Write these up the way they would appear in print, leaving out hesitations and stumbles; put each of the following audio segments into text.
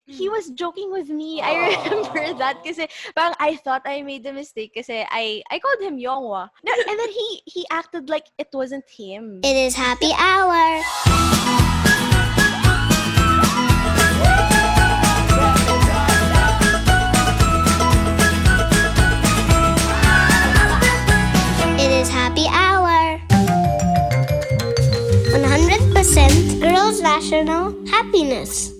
he was joking with me. I remember that kasi parang I thought I made a mistake kasi I called him Yonghwa. No, and then he acted like it wasn't him. It is happy hour. It is happy hour. 100% girls' national happiness.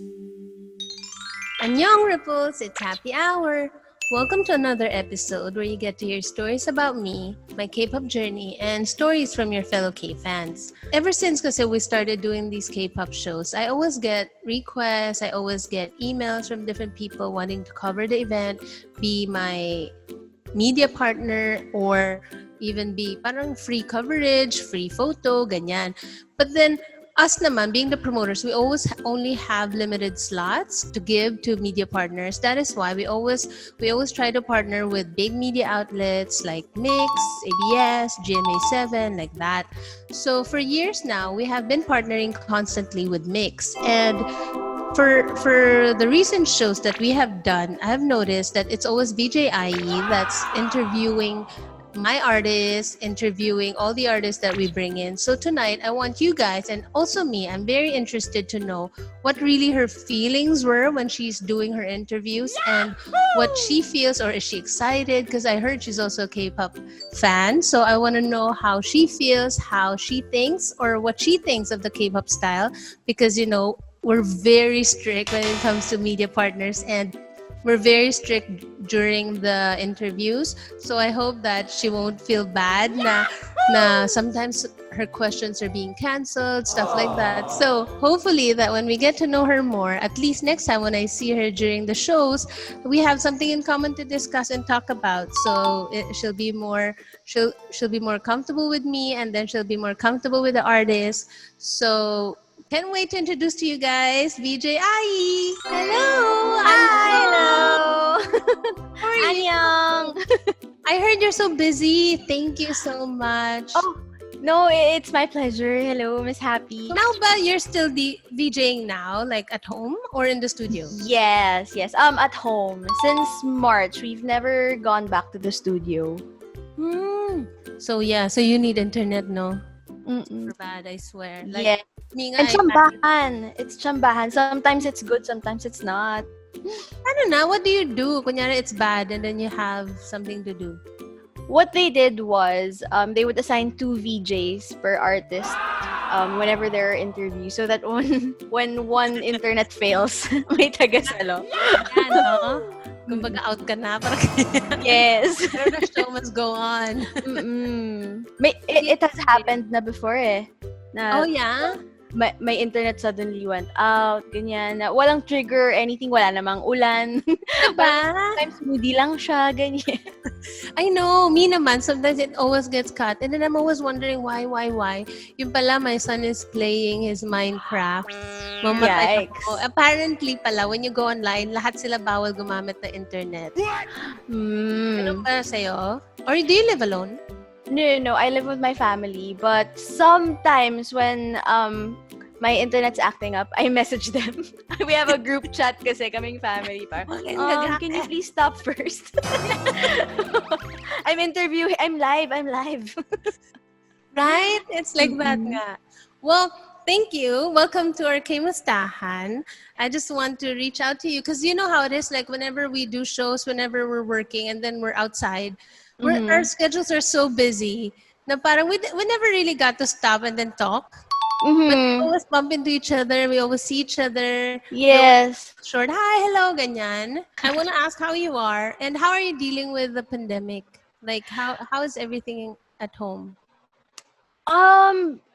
Annyeong Ripples, it's happy hour. Welcome to another episode where you get to hear stories about me, my K-pop journey, and stories from your fellow K-fans. Ever since kasi we started doing these K-pop shows, I always get requests, I always get emails from different people wanting to cover the event, be my media partner, or even be parang free coverage, free photo, ganyan. But then, us naman, being the promoters, we always only have limited slots to give to media partners. That is why we always try to partner with big media outlets like MYX, ABS, GMA7, like that. So for years now, we have been partnering constantly with MYX. And for the recent shows that we have done, I have noticed that it's always VJ Ai that's interviewing my artists, interviewing all the artists that we bring in. So tonight, I want you guys, and also me, I'm very interested to know what really her feelings were when she's doing her interviews and what she feels, or is she excited? Because I heard she's also a K-pop fan. So I want to know how she feels, how she thinks, or what she thinks of the K-pop style. Because, you know, we're very strict when it comes to media partners, and we're very strict during the interviews. So I hope that she won't feel bad na sometimes her questions are being canceled, stuff like that. So hopefully that when we get to know her more, at least next time when I see her during the shows, we have something in common to discuss and talk about. So she'll be more comfortable with me, and then she'll be more comfortable with the artist. So can't wait to introduce to you guys VJ Ai. Hello! Hi! Hello! How are you? Annyeong! I heard you're so busy. Thank you so much. Oh, no, it's my pleasure. Hello, Miss Happee. Now ba you're still VJing now, like at home or in the studio? Yes. At home. Since March, we've never gone back to the studio. So you need internet, no? Mm-mm. Super bad, I swear. Like, Yeah. me nga, And chambahan. It's chambahan. Sometimes it's good, sometimes it's not. I don't know. What do you do? Kunyari, it's bad and then you have something to do. What they did was they would assign 2 VJs per artist whenever there are interviews, so that when one internet fails, may tagasalo. Yan, no? Kumbaga out ka na. Parang Yes. Pero the show must go on. It has happened na before na Oh, yeah? may internet suddenly went out, ganyan. Na walang trigger or anything, wala namang ulan. Diba? Sometimes moody lang siya, ganyan. I know. Me naman, sometimes it always gets cut. And then I'm always wondering why? Yung pala, my son is playing his Minecraft. Mamatay Yikes. ako. Apparently pala, when you go online, lahat sila bawal gumamit ng internet. Ano ba sa'yo? Or do you live alone? No, I live with my family, but sometimes when my internet's acting up, I message them. We have a group chat kasi kaming family. Can you please stop first? I'm live. Right? It's like that nga. Well, thank you. Welcome to our K-mustahan. I just want to reach out to you because you know how it is, like whenever we do shows, whenever we're working and then we're outside, our schedules are so busy na parang we never really got to stop and then talk. But we always bump into each other. We always see each other. Yes. Short, hi, hello, ganyan. I want to ask how you are and how are you dealing with the pandemic? Like, how is everything at home?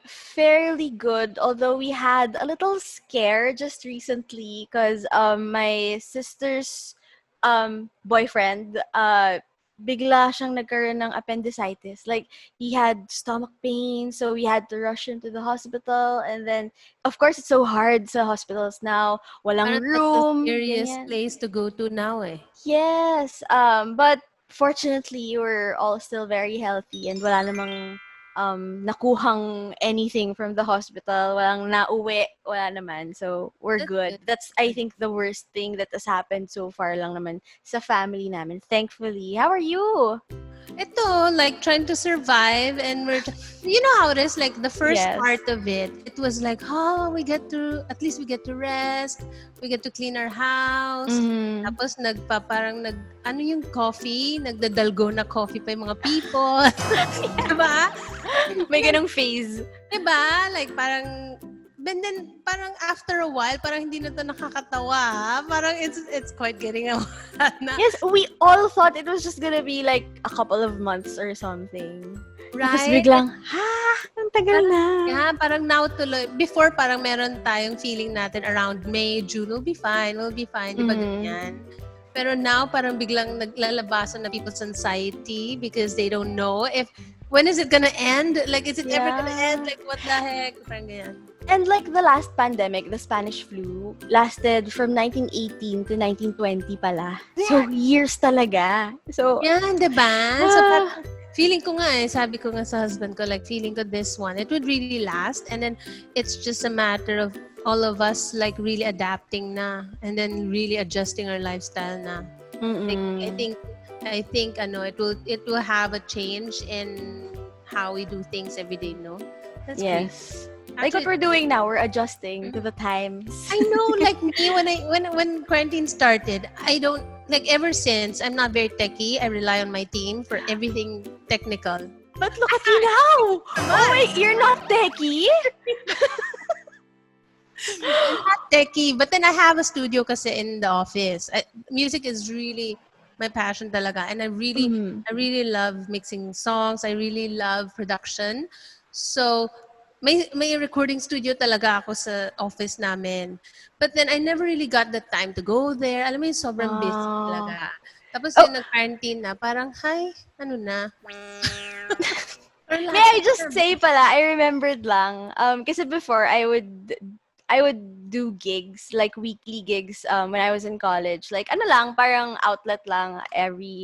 Fairly good. Although we had a little scare just recently because my sister's boyfriend bigla siyang nagkaroon ng appendicitis. Like, he had stomach pain, so we had to rush him to the hospital. And then, of course, it's so hard sa hospitals now. Walang room. That's a serious ganyan. place to go to now eh. Yes. But fortunately, we're all still very healthy and wala namang nakuhang anything from the hospital. Walang nauwi, wala naman. So, we're That's good. good. That's, I think, the worst thing that has happened so far lang naman sa family namin. Thankfully. How are you? Ito, like trying to survive, and you know how it is, like the first Yes. part of it was like, oh, at least we get to rest, we get to clean our house. Mhm. Tapos ano yung coffee, nagdadalgo na coffee pa yung mga people. Diba? May ganong phase. Diba? Like parang, but then parang after a while, parang hindi na to nakakatawa. Parang it's quite getting a na. Yes, we all thought it was just gonna be like a couple of months or something. Tapos Right? biglang, ang tagal na. Yeah, parang now tuloy. Before, parang meron tayong feeling natin around May, June, we'll be fine. Di ba ganyan? Pero now, parang biglang naglalabasan na people's anxiety because they don't know when is it gonna end? Like, is it ever gonna end? Like, what the heck? Parang ganyan. And like the last pandemic, the Spanish flu, lasted from 1918 to 1920 pala. So, years talaga. So, Yan, diba? So, parang, feeling ko nga sabi ko nga sa husband ko, like, feeling ko this one, it would really last. And then, it's just a matter of all of us, like, really adapting na. And then, really adjusting our lifestyle na. Like, I think, it will have a change in how we do things every day, no? That's great. yes. Like what we're doing now, we're adjusting to the times. I know, like me, when quarantine started, I don't, like, ever since, I'm not very techie. I rely on my team for everything technical. But look at you now! Oh wait, you're not techie? I'm not techie, but then I have a studio kasi in the office. Music is really my passion talaga, and I really love mixing songs. I really love production. So, may recording studio talaga ako sa office namin. But then, I never really got the time to go there. Alam mo yung sobrang busy talaga. Tapos yung nag-quarantine na, parang, hi, ano na? May I just say pala, I remembered lang. Kasi before, I would do gigs, like weekly gigs when I was in college. Like, ano lang, parang outlet lang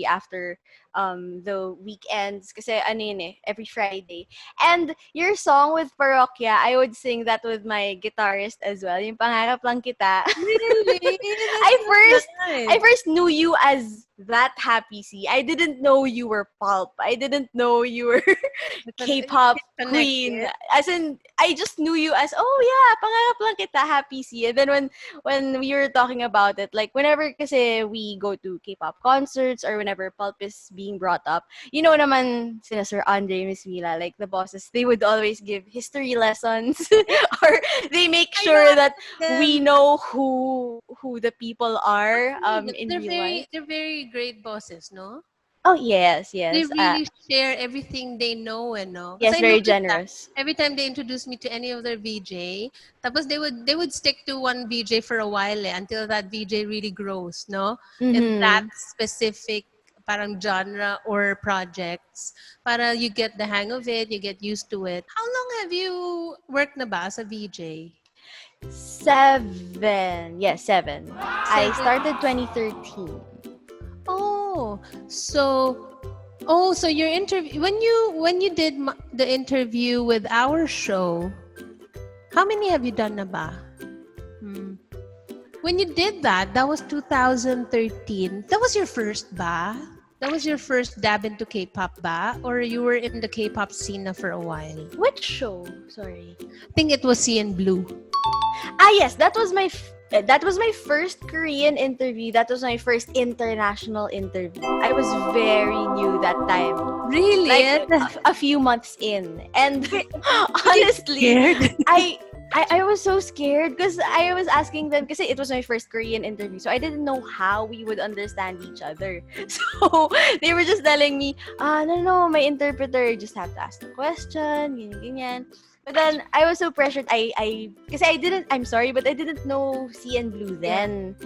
after the weekends. Kasi ano yun every Friday. And your song with Parokya, I would sing that with my guitarist as well. Yung Pangarap Lang Kita. Really? I first knew you as that Happee C. I didn't know you were pulp. I didn't know you were K-pop queen. As in, I just knew you as, oh yeah, Pangarap Lang Kita, Happee C. And then when we were talking about it, like whenever kasi we go to K-pop concerts or whenever pulp is being brought up, you know naman sina Sir Andre, Miss Mila, like the bosses, they would always give history lessons or they make sure that we know who the people are in real life. They're very great bosses, no? Oh, yes. They really share everything they know and know. Yes, I very noticed that generous. every time they introduce me to any of their VJ, tapos they would stick to one VJ for a while until that VJ really grows, no? In that specific parang genre or projects, para you get the hang of it, you get used to it. How long have you worked na ba as a VJ? 7. Yes, 7. I started 2013. So your interview, when you did the interview with our show, how many have you done na ba? When you did that was 2013. That was your first ba? That was your first dab into K-pop ba? Or you were in the K-pop scene na for a while? Which show? Sorry. I think it was CN Blue. Yes, that was my first Korean interview. That was my first international interview. I was very new that time. Really? Like a few months in. And honestly, I was so scared because I was asking them because it was my first Korean interview. So I didn't know how we would understand each other. So they were just telling me, no, my interpreter, just have to ask the question, ganyan. But then I was so pressured. I'm sorry, but I didn't know CN Blue then.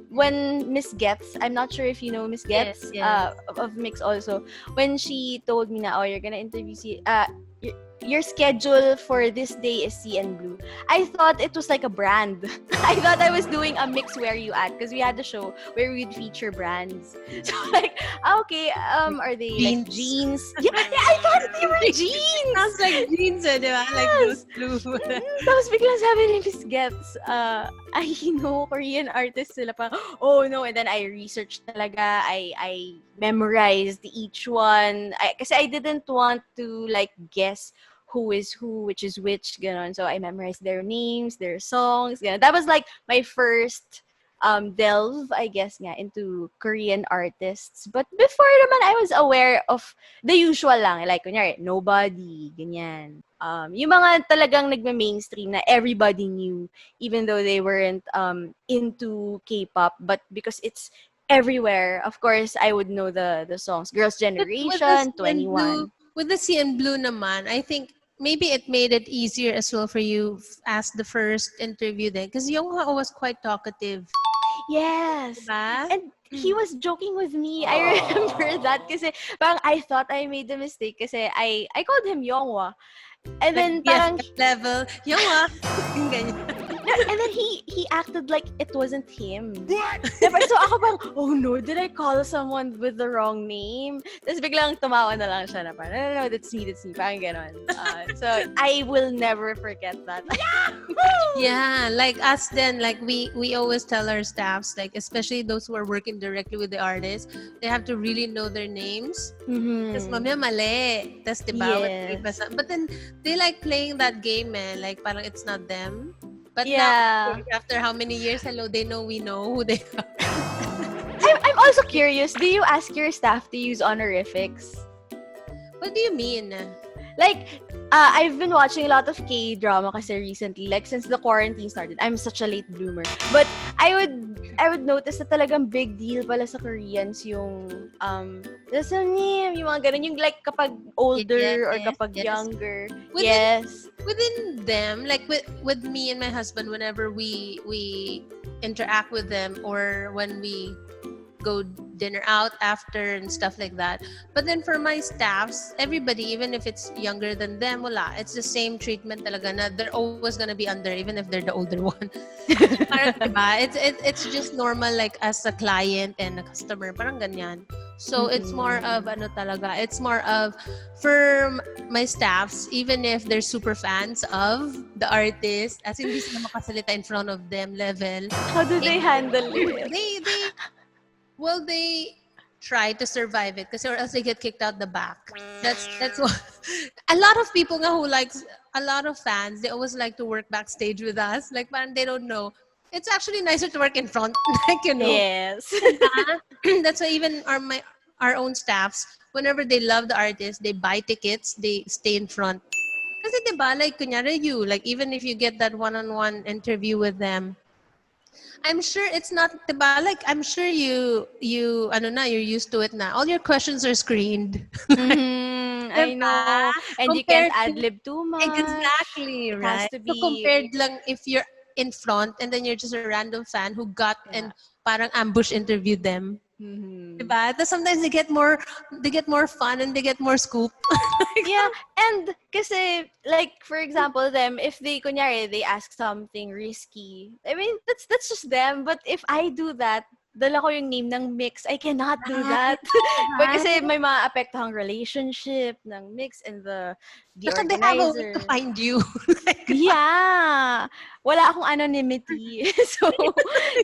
When Miss Getz, I'm not sure if you know Miss Getz, yes. of MYX also, when she told me na, you're gonna interview your schedule for this day is CN Blue. I thought it was like a brand. I thought I was doing a mix where you at because we had a show where we'd feature brands. So like, okay, are they like Jeans. jeans? Yeah, I thought they were jeans. Sounds like jeans, di ba? Like those blue. Tapos biglang sabi ni Miss Gets, I know Korean artists sila pa. Oh no, and then I researched talaga. I memorized each one. Kasi I didn't want to like guess who is who, which is which, ganon. So I memorized their names, their songs, ganon. That was like my first delve, I guess nga, into Korean artists. But before naman, I was aware of the usual lang. Like, kunyari, Nobody, ganyan. Yung mga talagang nagme-mainstream na everybody knew, even though they weren't into K-pop. But because it's everywhere, of course, I would know the songs. Girls' But Generation, 21. with the CN Blue naman, I think maybe it made it easier as well for you as the first interview then. Because Younghwa was quite talkative. Yes. Diba? And he was joking with me. I remember that kasi parang I thought I made a mistake kasi I called him Yongwa. And Like then parang BFF level. Younghwa. Yung ganyan. and then he acted like it wasn't him. Diba? So ako bang, oh no, did I call someone with the wrong name? Tapos biglang tumawa na lang siya na parang, no, that's me. Parang ganon. So I will never forget that. Yeah, like us then, like we always tell our staffs, like especially those who are working directly with the artists, they have to really know their names. Tapos mamaya mali. Tapos diba, Yes. but then they like playing that game, man. Like parang it's not them. But Yeah. now, after how many years, hello, they know we know who they are. I'm also curious, do you ask your staff to use honorifics? What do you mean? Like, I've been watching a lot of K-drama kasi recently, like since the quarantine started. I'm such a late bloomer. But I would notice na talagang big deal pala sa Koreans yung there's a name, yung mga ganun, yung like kapag older or kapag younger. Yes. Within them, like with me and my husband, whenever we interact with them or when we go dinner out after and stuff like that. But then for my staffs, everybody, even if it's younger than them, wala. It's the same treatment talaga na they're always gonna be under, even if they're the older one. Parang, diba? It's just normal like as a client and a customer. Parang ganyan. So it's more of it's more of for my staffs, even if they're super fans of the artist, as in hindi sila makasalita in front of them level. How do they handle it? They try to survive it kasi or else they get kicked out the back. That's what a lot of people nga who likes a lot of fans, they always like to work backstage with us. Like parang they don't know. It's actually nicer to work in front, like Yes. That's why even our own staffs, whenever they love the artist, they buy tickets, they stay in front. Kasi diba, like kunyari you, like even if you get that one-on-one interview with them, I'm sure it's not, diba? Like, I'm sure you're used to it na. All your questions are screened. I know. And you can't ad-lib too much. Exactly, It right? has to So be... compared lang if you're in front and then you're just a random fan who got and parang ambush interviewed them. Diba? So sometimes they get more fun and they get more scoop. Yeah, and kasi like for example them, if they kunyari they ask something risky, I mean that's just them. But if I do that, dala ko yung name ng MYX, I cannot do that. But kasi may maapektuhang relationship ng MYX and the Saka they have a way organizer. to find you. Yeah. Wala akong anonymity. So,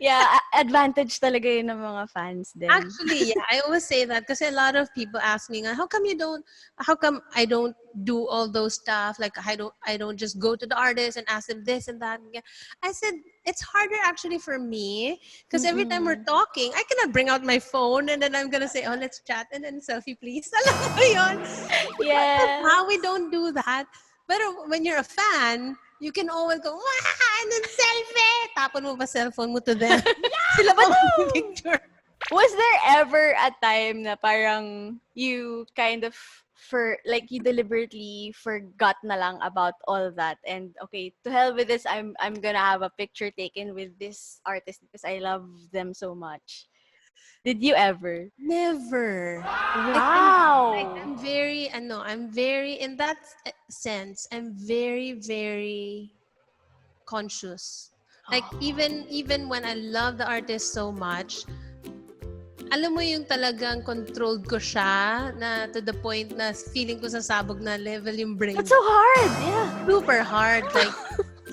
yeah, advantage talaga yun ng mga fans din. Actually, yeah, I always say that because a lot of people ask me, how come I don't do all those stuff? Like I don't just go to the artist and ask them this and that. I said, it's harder actually for me because every time we're talking, I cannot bring out my phone and then I'm gonna say, oh, let's chat and then selfie please. Alam mo yun? Yes. How we don't do that. But when you're a fan, you can always go, wah, and then selfie. Tapon mo pa cellphone mo to them. Sila pa picture. Was there ever a time na parang you kind of you deliberately forgot na lang about all that and okay, to hell with this, I'm gonna have a picture taken with this artist because I love them so much. Did you ever? Never. Like Wow. I'm very, in that sense, I'm very, very conscious. Like even when I love the artist so much, alam mo yung talagang controlled ko siya na to the point na feeling ko sasabog na level yung brain. That's so hard. Yeah. Super hard. Like,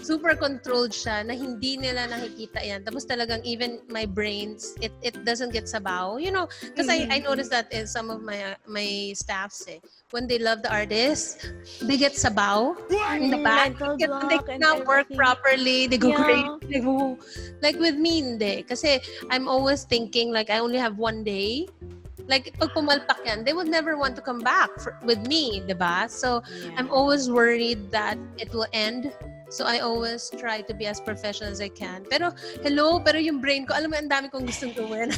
super controlled siya na hindi nila nakikita yan. Tapos talagang even my brains, it doesn't get sabaw. You know, because I noticed that in some of my staffs when they love the artist, they get sabaw in the back. Mental They block and cannot work everything. properly. They go Yeah. crazy. They go, like with me, hindi. Kasi I'm always thinking like I only have one day. Like, pag pumalpak yan, they would never want to come back with me, diba? So, Yeah. I'm always worried that it will end. So, I always try to be as professional as I can. Pero yung brain ko, alam mo, ang dami kong gustong gawin.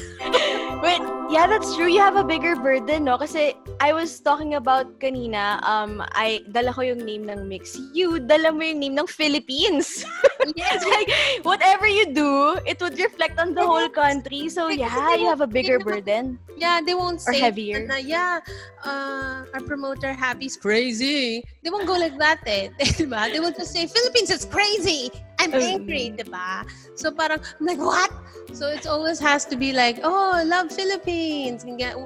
Wait, yeah, that's true. You have a bigger burden, no? Kasi I was talking about kanina, dala ko yung name ng MYX. You, dala mo yung name ng Philippines. Yes. It's like, whatever you do, it would reflect on the whole country. So, yeah, you have a bigger burden. Yeah, they won't Or say heavier. na, our promoter Happy's crazy. They won't go like that diba? They will just say, Philippines is crazy. I'm angry, diba? So parang, I'm like, what? So it always has to be like, oh, I love Philippines.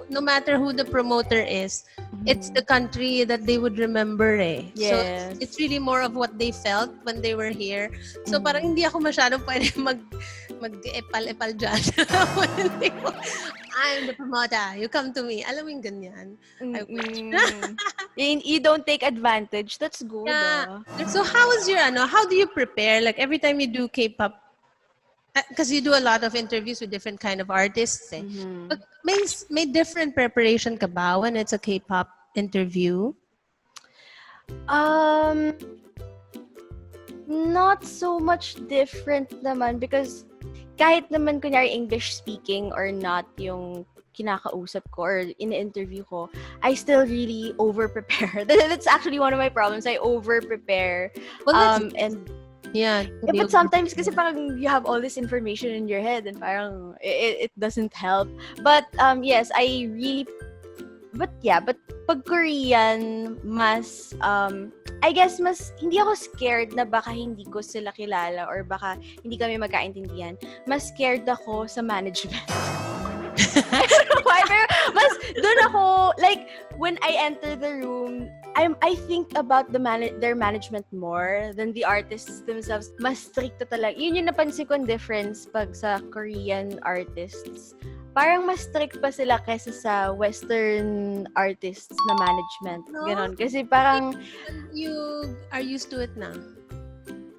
No matter who the promoter is, it's the country that they would remember Yes. So it's really more of what they felt when they were here. So parang hindi ako masyadong pwede mag-epal-epal dyan. I'm the promoter. You come to me. Alam mo yung ganyan. You don't take advantage. That's good. Yeah. So how do you prepare? Like every time you do K-pop, because you do a lot of interviews with different kind of artists. But may different preparation ka ba when it's a K-pop interview? Not so much different naman because kahit naman kunyari English speaking or not yung kinakausap ko or in-interview ko, I still really over-prepare. That's actually one of my problems. I over-prepare. Yeah, but sometimes kasi parang you have all this information in your head and parang it doesn't help. But yes, but pag Korean, mas I guess mas hindi ako scared na baka hindi ko sila kilala or baka hindi kami magkaintindihan. Mas scared ako sa management. I don't know why, pero mas doon ako, like, when I enter the room, I think about their management more than the artists themselves. Mas stricto talaga. Yun yung napansin kong difference pag sa Korean artists. Parang mas strict pa sila kaysa sa Western artists na management. No? Ganon. Kasi parang You are used to it na.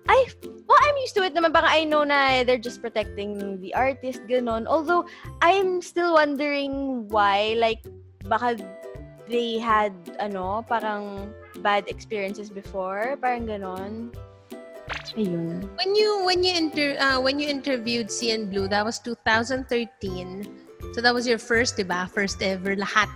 I'm used to it naman. Baka I know na they're just protecting the artist, ganon. Although, I'm still wondering why. Like, baka they had, parang bad experiences before. Parang ganon. Ayun. When you interviewed CN Blue, that was 2013. So that was your first, diba? First ever, lahat.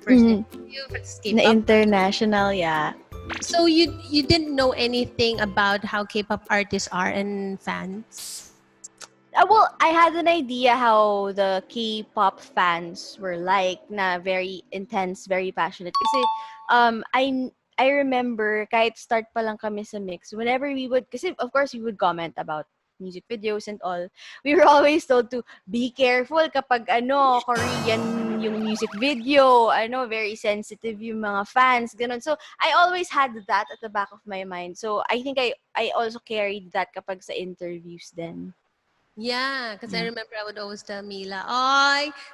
First interview, first K-pop. Na international, yeah. So you didn't know anything about how K-pop artists are and fans? Well, I had an idea how the K-pop fans were like, na very intense, very passionate. Kasi I remember kahit start pa lang kami sa MYX, whenever we would, kasi of course we would comment about music videos and all, we were always told to be careful kapag Korean yung music video, very sensitive yung mga fans, ganun. So, I always had that at the back of my mind. So, I think I also carried that kapag sa interviews then. Yeah, because I remember I would always tell Mila,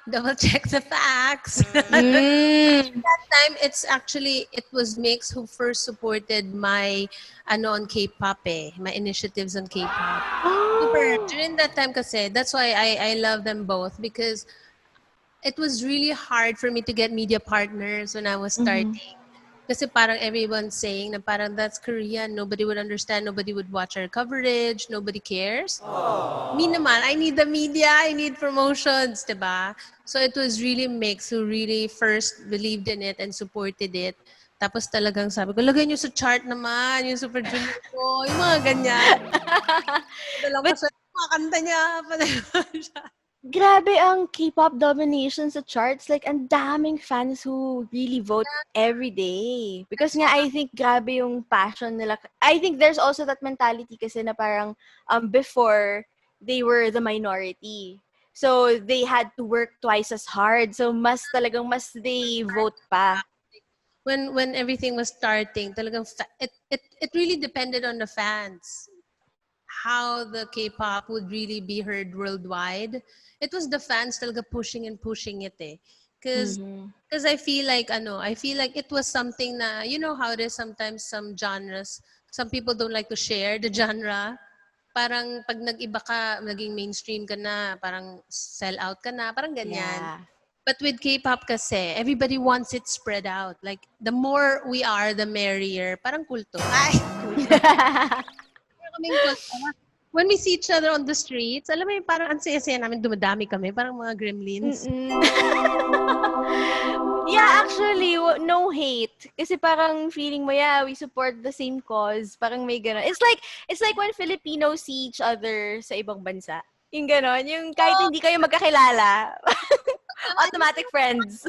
double check the facts. That time, it was MYX who first supported my on K-pop my initiatives on K-pop. Super. During that time kasi, that's why I love them both because it was really hard for me to get media partners when I was starting. Kasi parang everyone's saying na parang that's Korean, nobody would understand, nobody would watch our coverage, nobody cares. Me naman, I need the media, I need promotions, diba? So it was really MYX who really first believed in it and supported it. Tapos talagang sabi ko, lagay nyo sa chart naman, yung Super Junior ko, yung mga ganyan. But, mga kanta niya. Grabe ang K-pop domination sa charts. Like, ang daming fans who really vote every day. Because nga, I think grabe yung passion nila. I think there's also that mentality kasi na parang before, they were the minority. So, they had to work twice as hard. So, mas they vote pa. When everything was starting, talagang it really depended on the fans. How the K-pop would really be heard worldwide. It was the fans talaga pushing it eh. Because I feel like it was something na, you know how it is sometimes some genres, some people don't like to share the genre. Parang pag nag-iba ka, naging mainstream ka na, parang sell out ka na, parang ganyan. Yeah. But with K-pop kasi, everybody wants it spread out. Like, the more we are, the merrier. Parang kulto. Ay, kulto. Kaming kulto. When we see each other on the streets, alam mo yung parang ang saya-saya namin, dumadami kami, parang mga gremlins. Yeah, actually, no hate. Kasi parang feeling mo, yeah, we support the same cause. Parang may gano'n. It's like when Filipinos see each other sa ibang bansa. Yung gano'n, yung kahit hindi kayo magkakilala. Automatic friends.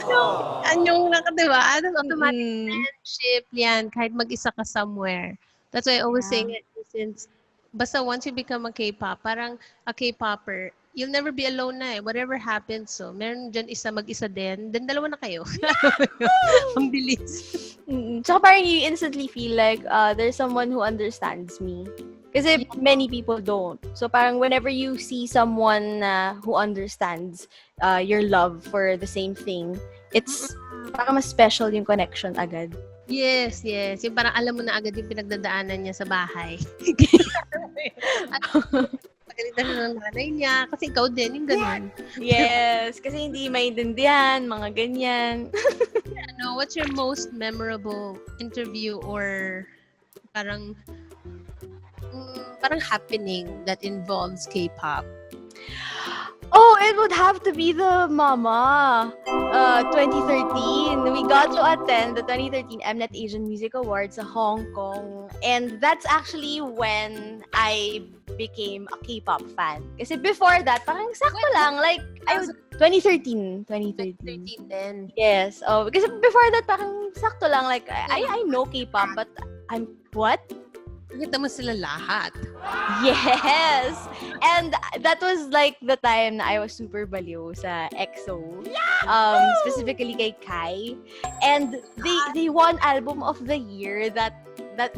Anyong diba? Automatic friendship yan, kahit mag-isa ka somewhere. That's why I always say it since basta once you become a K-pop, parang a K-popper, you'll never be alone na eh. Whatever happens, so meron dyan mag-isa din, then dalawa na kayo. Ang bilis. Tsaka parang you instantly feel like there's someone who understands me. Kasi many people don't. So parang whenever you see someone who understands your love for the same thing, it's parang mas special yung connection agad. Yes. Yung parang alam mo na agad yung pinagdadaanan niya sa bahay. Pagalitan na ng nanay niya. Kasi ikaw din, yung ganun. Yes. Kasi hindi maintindihan, mga ganyan. What's your most memorable interview or parang happening that involves K-pop? Oh, it would have to be the Mama 2013. We got to attend the 2013 Mnet Asian Music Awards sa Hong Kong. And that's actually when I became a K-pop fan. Kasi before that, parang sakto lang. Like, 2013. 2013 then. Yes. Oh, kasi before that, parang sakto lang. Like, I know K-pop, but what? Nakita mo sila lahat. Yes! And that was like the time na I was super baliw sa EXO. Specifically kay Kai. And they won Album of the Year that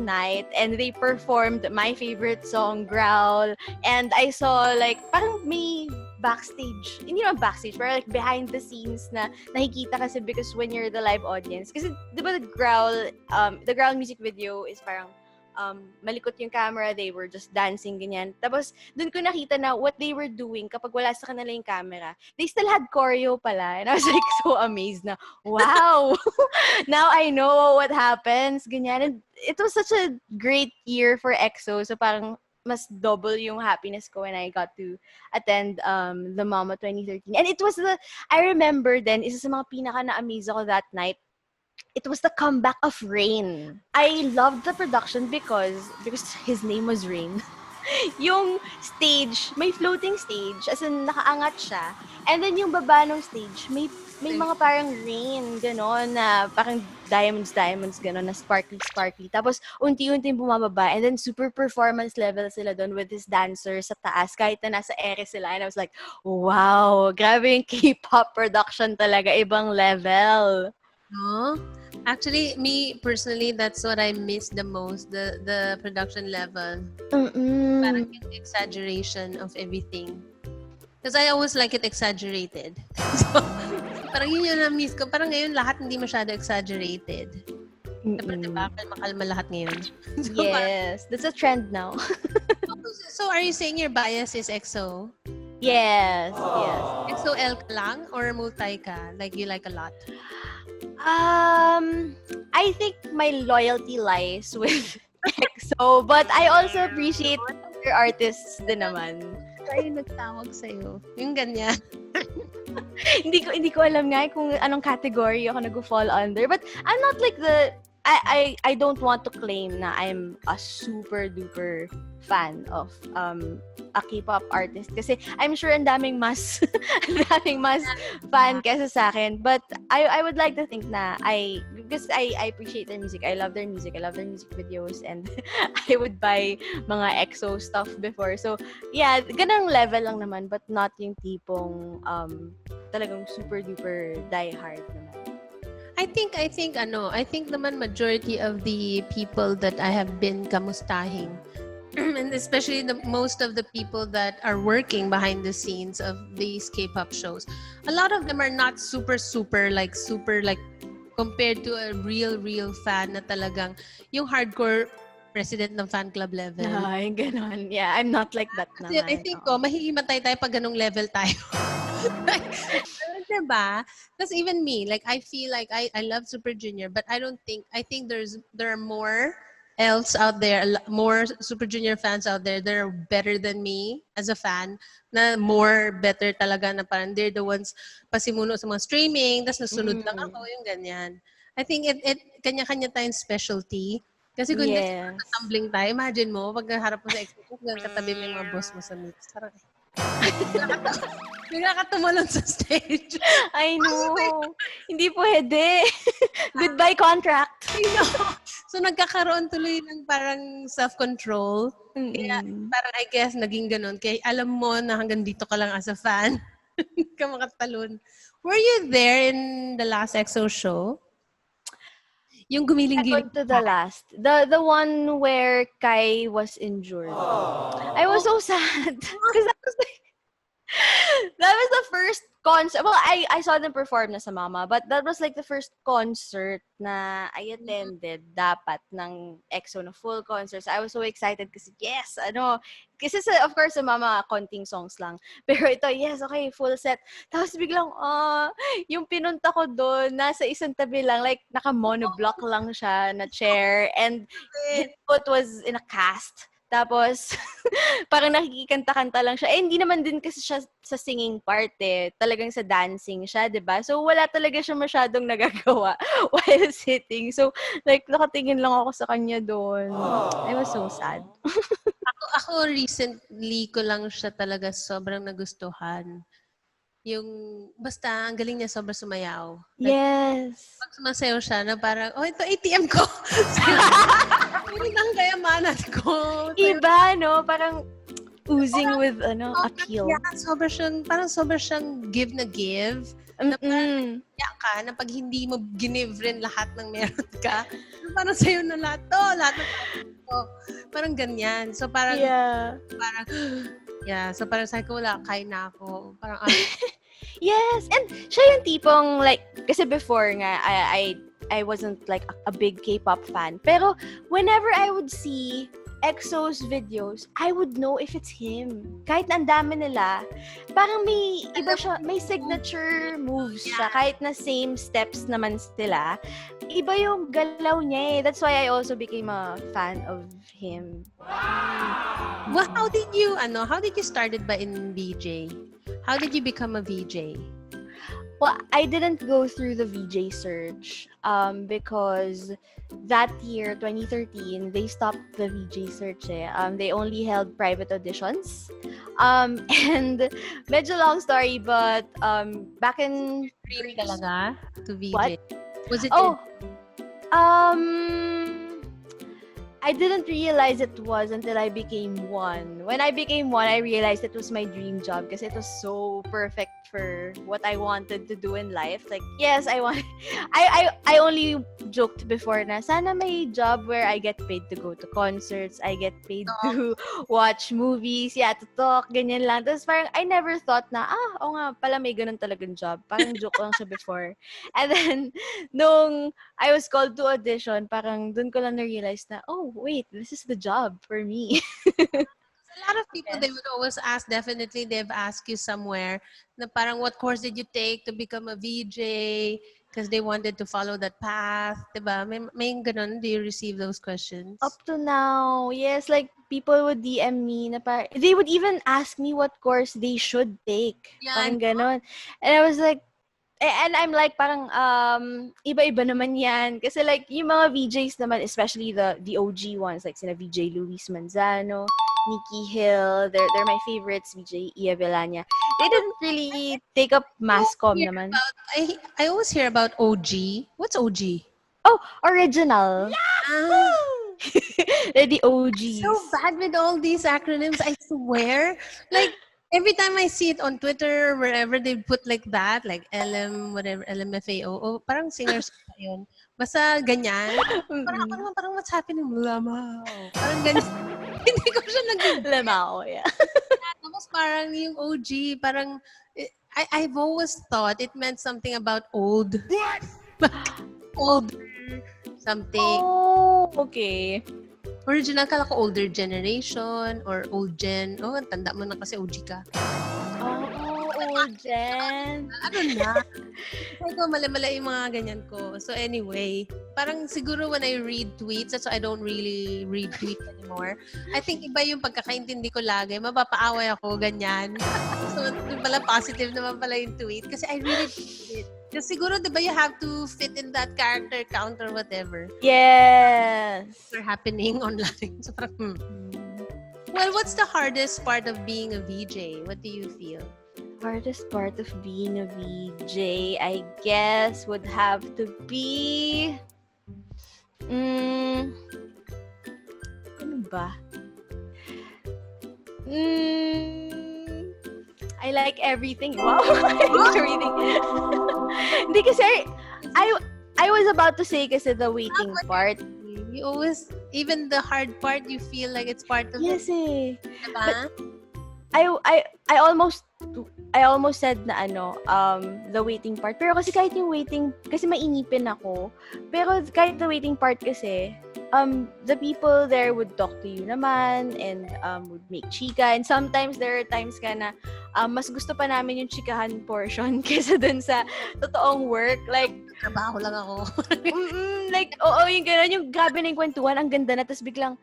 night. And they performed my favorite song, Growl. And I saw like, parang may backstage. Hindi naman backstage, pero like behind the scenes na nakikita kasi because when you're the live audience. Kasi di ba the Growl music video is parang malikot yung camera, they were just dancing, ganyan. Tapos, dun ko nakita na what they were doing kapag wala sa kanila yung camera. They still had choreo pala. And I was like so amazed na, wow! Now I know what happens, ganyan. And it was such a great year for EXO. So parang mas double yung happiness ko when I got to attend the Mama 2013. And it was I remember then, isa sa mga pinaka na-amaze ako that night, it was the comeback of Rain. I loved the production because his name was Rain. Yung stage, may floating stage, as in nakaangat siya. And then yung baba ng stage, may mga parang rain, gano'n, na parang diamonds, gano'n, na sparkly. Tapos, unti-unti bumababa. And then, super performance level sila doon with his dancers sa taas, kahit na nasa ere sila. And I was like, wow, grabe yung K-pop production talaga, ibang level. No? Actually, me personally, that's what I miss the most, the production level. Parang yung exaggeration of everything. Because I always like it exaggerated. So, parang yun yung na-miss ko. Parang ngayon, lahat hindi masyado exaggerated. Siyempre, diba? Makalma lahat ngayon. So, yes. That's a trend now. So, are you saying your bias is EXO? Yes. EXO-L ka lang? Or multi ka? Like, you like a lot? I think my loyalty lies with EXO, but I also appreciate other artists din naman. Tayo nagtawag sa'yo. Yung ganyan. hindi ko alam nga kung anong category ako nag-fall under, but I'm not like I don't want to claim na I'm a super duper fan of a K-pop artist kasi I'm sure ang daming mas ang daming mas fan kesa sa akin, but I would like to think na because I appreciate their music. I love their music. I love their music videos, and I would buy mga EXO stuff before. So yeah, ganang level lang naman, but not yung tipong talagang super duper die hard naman. I think naman majority of the people that I have been kamustahin and especially most of the people that are working behind the scenes of these K-pop shows, a lot of them are not super compared to a real fan na talagang yung hardcore president ng fan club level. Ay, ganon. Yeah, I'm not like that Kasi naman. I think mahihimatay tayo pag ganung level tayo. Diba? Because even me, like I feel like I love Super Junior, but I think there are more else out there, more Super Junior fans out there that are better than me as a fan, na more better talaga, na parang they're the ones pasimuno sa mga streaming, tas nasunod lang ako, yung ganyan. I think it kanya-kanya tayong specialty. Kasi kung yes, tumbling tayo, imagine mo, pag harap mo sa expo, katabi mo yung mga boss mo sa mix. Parang, bigla ka tumalon sa stage. I know. Hindi pwede. Goodbye contract. I know. So, nagkakaroon tuloy ng parang self-control. Kaya parang I guess naging ganun. Kaya alam mo na hanggang dito ka lang as a fan. Hindi ka makatalon. Were you there in the last EXO show? Yung gumiling-giling. To the last. The one where Kai was injured. I was so sad. Because that was the first concert. Well, I saw them perform na sa mama, but that was like the first concert na I attended dapat ng EXO na full concert. So I was so excited kasi yes, kasi of course sa mama konting songs lang. Pero ito, yes, okay, full set. Tapos biglang yung pinunta ko doon, nasa isang tabi lang, like naka-monoblock lang siya na chair, and his foot was in a cast. Tapos, parang nakikikanta-kanta lang siya. Hindi naman din kasi siya sa singing part Talagang sa dancing siya, 'di ba? So, wala talaga siya masyadong nagagawa while sitting. So, like, nakatingin lang ako sa kanya doon. I was so sad. Ako recently ko lang siya talaga sobrang nagustuhan. Yung, basta, ang galing niya sobrang sumayaw. Like, yes. Pag sumasayaw siya, na parang, ito ATM ko. Hindi ang kayamanan ko. Iba, no? Parang oozing with, appeal. Yeah, sobrang siyang give na give. Na parang, ka, na pag hindi mo give rin lahat ng meron ka, parang sa'yo na lahat to. Parang ganyan. So, parang, so parang sabi ko, wala, kain na ako. Parang, yes, and siya yung tipong, like, kasi before nga, I wasn't like a big K-pop fan. Pero whenever I would see EXO's videos, I would know if it's him. Kahit na ang dami nila, parang may iba siya, may signature moves siya. Kahit na same steps naman sila, iba yung galaw niya That's why I also became a fan of him. Wow! Well, how did you started ba in VJ? How did you become a VJ? Well, I didn't go through the VJ search because that year, 2013, they stopped the VJ search. They only held private auditions. And medyo long story, but back in... Dream talaga to VJ? What? Was it... I didn't realize it was until I became one. When I became one, I realized it was my dream job because it was so perfect for what I wanted to do in life. Like, yes, I only joked before na sana may job where I get paid to go to concerts, I get paid to watch movies, to talk, ganyan lang. Tapos parang I never thought na, oo nga, pala may ganun talagang job. Parang joke lang siya before. And then, nung I was called to audition, parang dun ko lang na-realize na, oh, wait, this is the job for me. A lot of people, they would always ask, definitely they've asked you somewhere, na parang what course did you take to become a VJ? Because they wanted to follow that path, diba? May ganun, do you receive those questions? Up to now, yes, like people would DM me, na parang, they would even ask me what course they should take. Yeah, Parang ganon. And I was like, And I'm like parang iba-iba naman yan kasi like yung mga VJs naman, especially the OG ones like sina VJ Luis Manzano, Nikki Hill, they're my favorites. VJ Ia Villania, they didn't really take up I mass always comm hear naman. about I always hear about OG. What's OG? Oh, original. Ah, They're the so OGs. bad with all these acronyms, I swear. Like, every time I see it on Twitter, wherever they put like that, like LM, whatever, LMFAO, oh, parang singers pa yun. Basta ganyan. Parang ako Mm-mm. naman, parang what's happening? Lamaw. Parang ganyan. Hindi ko siya nag-get. Lamao, yeah. Tapos parang yung OG, parang, I've always thought it meant something about old. Older, something. Oh, okay. Original, kala ko older generation or old gen. Oh, ang tanda mo na kasi OG ka. Oh, old gen. Ano na? Kasi ko, mali-mali yung mga ganyan ko. So anyway, parang siguro when I read tweets, that's why I don't really read tweets anymore. I think iba yung pagkakaintindi ko lagi. Mapapaaway ako, ganyan. So yung pala positive naman pala yung tweet. Kasi I really read it. Kasi siguro, di ba, you have to fit in that character count or whatever. Yes. Or happening online. So parang, Well, what's the hardest part of being a VJ? What do you feel? Hardest part of being a VJ, I guess, would have to be... ano ba? I like everything. Wow, I like everything. Hindi kasi, I was about to say kasi the waiting part. You always, even the hard part, you feel like it's part of Yes eh. it. Diba? I almost said na the waiting part. Pero kasi kahit yung waiting, kasi mainipin ako. Pero kahit the waiting part kasi, the people there would talk to you naman and would make chika. And sometimes there are times ka na mas gusto pa namin yung chikahan portion kaysa dun sa totoong work. Like, Trabaho lang ako. like, oo, yung gano'n, yung grabe na yung kwentuhan, ang ganda na, tapos biglang,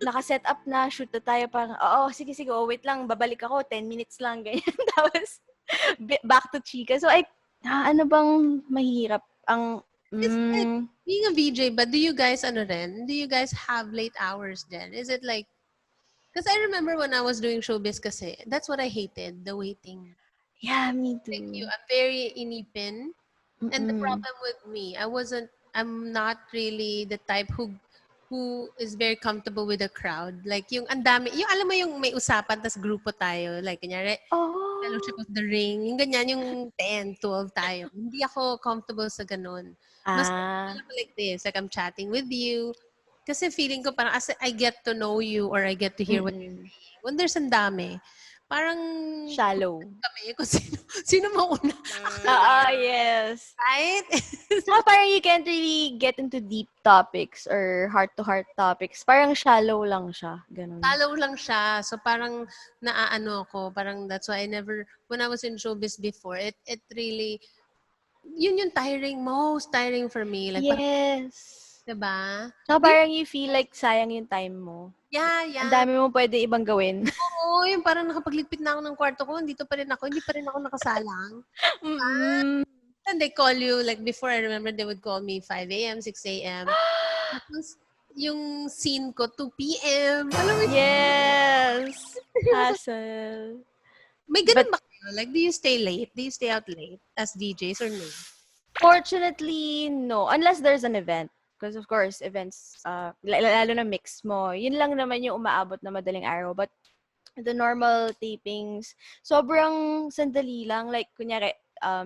naka-set up na, shoot na tayo, parang, oo, sige, wait lang, babalik ako, 10 minutes lang, ganyan. Tapos, back to chika. So, ano bang mahirap? Ang, Being a VJ, but do you guys, do you guys have late hours then? Is it like, because I remember when I was doing showbiz kasi, that's what I hated, the waiting. yeah, me Like you, too. I'm very inipin. And the Mm-mm. problem with me, I'm not really the type who is very comfortable with the crowd. Like yung andami, yung alam mo yung may usapan tas grupo tayo, like kunyari, Oh. Fellowship of the Ring, yung ganyan, yung 10, 12 tayo. Hindi ako comfortable sa ganun. Mas alam mo like this, like I'm chatting with you. Kasi feeling ko parang as I get to know you or I get to hear what you're saying. When there's ang dami, parang Shallow. kami kung sino mauna. Yes. Right? So, parang you can't really get into deep topics or heart-to-heart topics. Parang shallow lang siya. Ganun. Follow lang siya. So parang naaano ako, parang that's why when I was in showbiz before, it really, yun yung most tiring for me. Like, Yes. diba? So, parang you feel like sayang yung time mo. Yeah. Ang dami mo pwede ibang gawin. Oo, yung parang nakapagligpit na ako ng kwarto ko, hindi pa rin ako nakasalang. And they call you, like before, I remember they would call me 5 a.m., 6 a.m. Tapos, yung scene ko, 2 p.m. Alam mo, Yes. Hassle. may ganun ba kayo? Like, do you stay late? Do you stay out late as DJs or no? Fortunately, no. Unless there's an event. Because of course, events, lalo na mix mo, yun lang naman yung umaabot na madaling araw. But the normal tapings, sobrang sandali lang. Like, kunyari,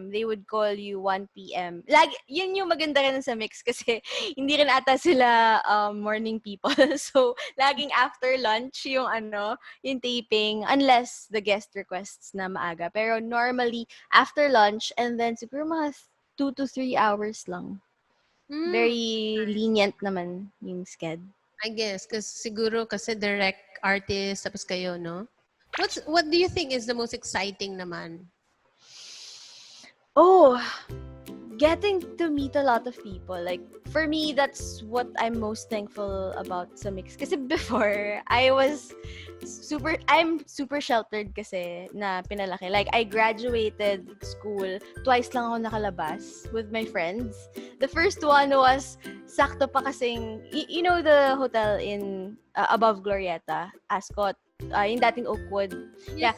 they would call you 1 p.m. Lagi, yun yung maganda rin sa mix kasi hindi rin ata sila morning people. So, laging after lunch yung taping unless the guest requests na maaga. Pero normally, after lunch and then siguro mga 2 to 3 hours lang. Very lenient naman yung sked. I guess, siguro kasi direct artist, tapos kayo, no? What do you think is the most exciting naman? Oh, getting to meet a lot of people. Like, for me, that's what I'm most thankful about sa MYX. Kasi before, I'm super sheltered kasi na pinalaki. Like, I graduated school, twice lang ako nakalabas with my friends. The first one was, sakto pa kasing, you know the hotel in above Glorieta, Ascot, yung dating Oakwood. Yeah.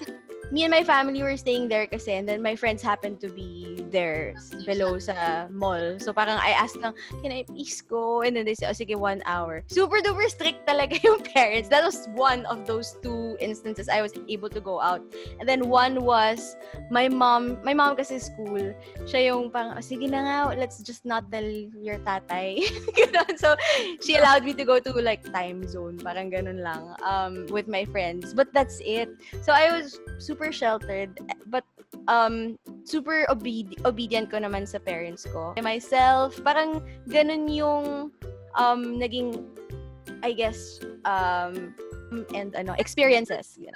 Me and my family were staying there kasi, and then my friends happened to be there below sa mall. So parang I asked lang, can I please go? And then they said, oh, sige, 1 hour. Super duper strict talaga yung parents. That was one of those 2 instances I was able to go out. And then one was my mom kasi school, siya yung parang, oh, sige na nga, let's just not tell your tatay. So she allowed me to go to like time zone, parang ganun lang, with my friends. But that's it. So I was super sheltered, but super obedient ko naman sa parents ko. Myself, parang ganun yung naging, I guess, and experiences. Yeah.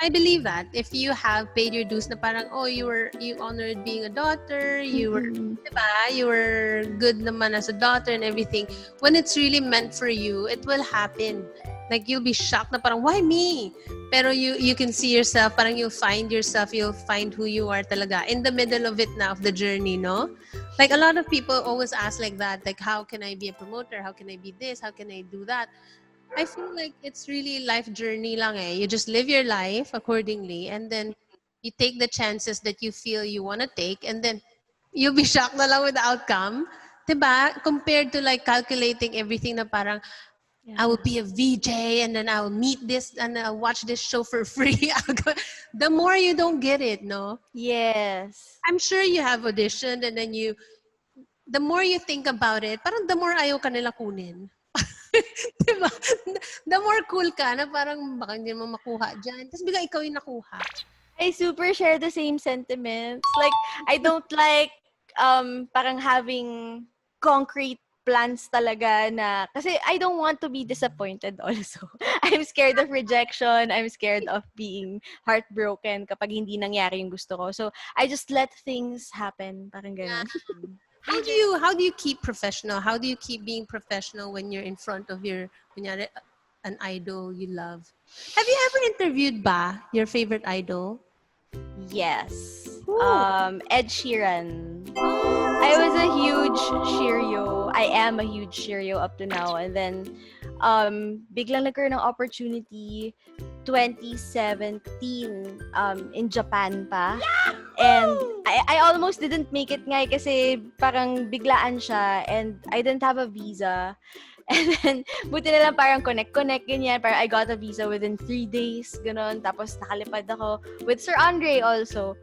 I believe that if you have paid your dues na parang, oh, you honored being a daughter, you were, diba? You were good naman as a daughter and everything. When it's really meant for you, it will happen. Like, you'll be shocked na parang, why me? Pero you can see yourself, parang you'll find who you are talaga in the middle of it now, of the journey, no? Like, a lot of people always ask like that, like, how can I be a promoter? How can I be this? How can I do that? I feel like it's really life journey lang eh. You just live your life accordingly, and then you take the chances that you feel you want to take, and then you'll be shocked na lang with the outcome. Diba? Compared to like calculating everything na parang, I will be a VJ and then I'll meet this and I'll watch this show for free. The more you don't get it, no? Yes. I'm sure you have auditioned and then the more you think about it, parang the more ayaw ka nila kunin. Diba? The more cool ka na parang baka hindi mo makuha dyan. Tapos bigla ikaw yung nakuha. I super share the same sentiments. Like, I don't like parang having concrete plans talaga na, kasi I don't want to be disappointed also. I'm scared of rejection. I'm scared of being heartbroken kapag hindi nangyari yung gusto ko. So, I just let things happen. Parang ganun. How do you keep professional? How do you keep being professional when you're in front of an idol you love? Have you ever interviewed your favorite idol? Yes. Ed Sheeran. I was a huge Sheerio. I am a huge Sheerio up to now. And then, biglang nagkaroon ng opportunity 2017 in Japan pa. Yahoo! And I almost didn't make it nga kasi parang biglaan siya and I didn't have a visa. And then, buti na lang parang connect, ganyan. Parang I got a visa within 3 days, ganon. Tapos nakalipad ako with Sir Andre also.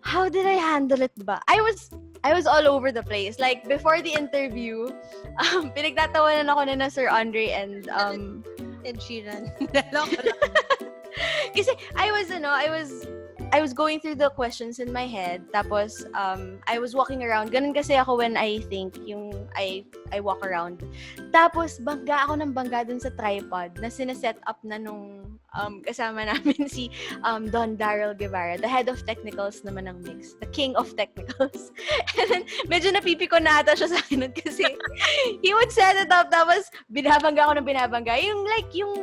How did I handle it ba? I was all over the place. Like, before the interview, pinagtatawanan ako na Sir Andre and Ed Sheeran. Kasi I was going through the questions in my head. Tapos, I was walking around. Ganun kasi ako when I think, yung I walk around. Tapos, bangga ako ng bangga dun sa tripod na sineset up na nung kasama namin si Don Daryl Guevara, the head of technicals naman ng MYX, the king of technicals. And then, medyo napipiko na ata siya sa akin nun kasi he would set it up, tapos binabangga ako ng binabangga. Yung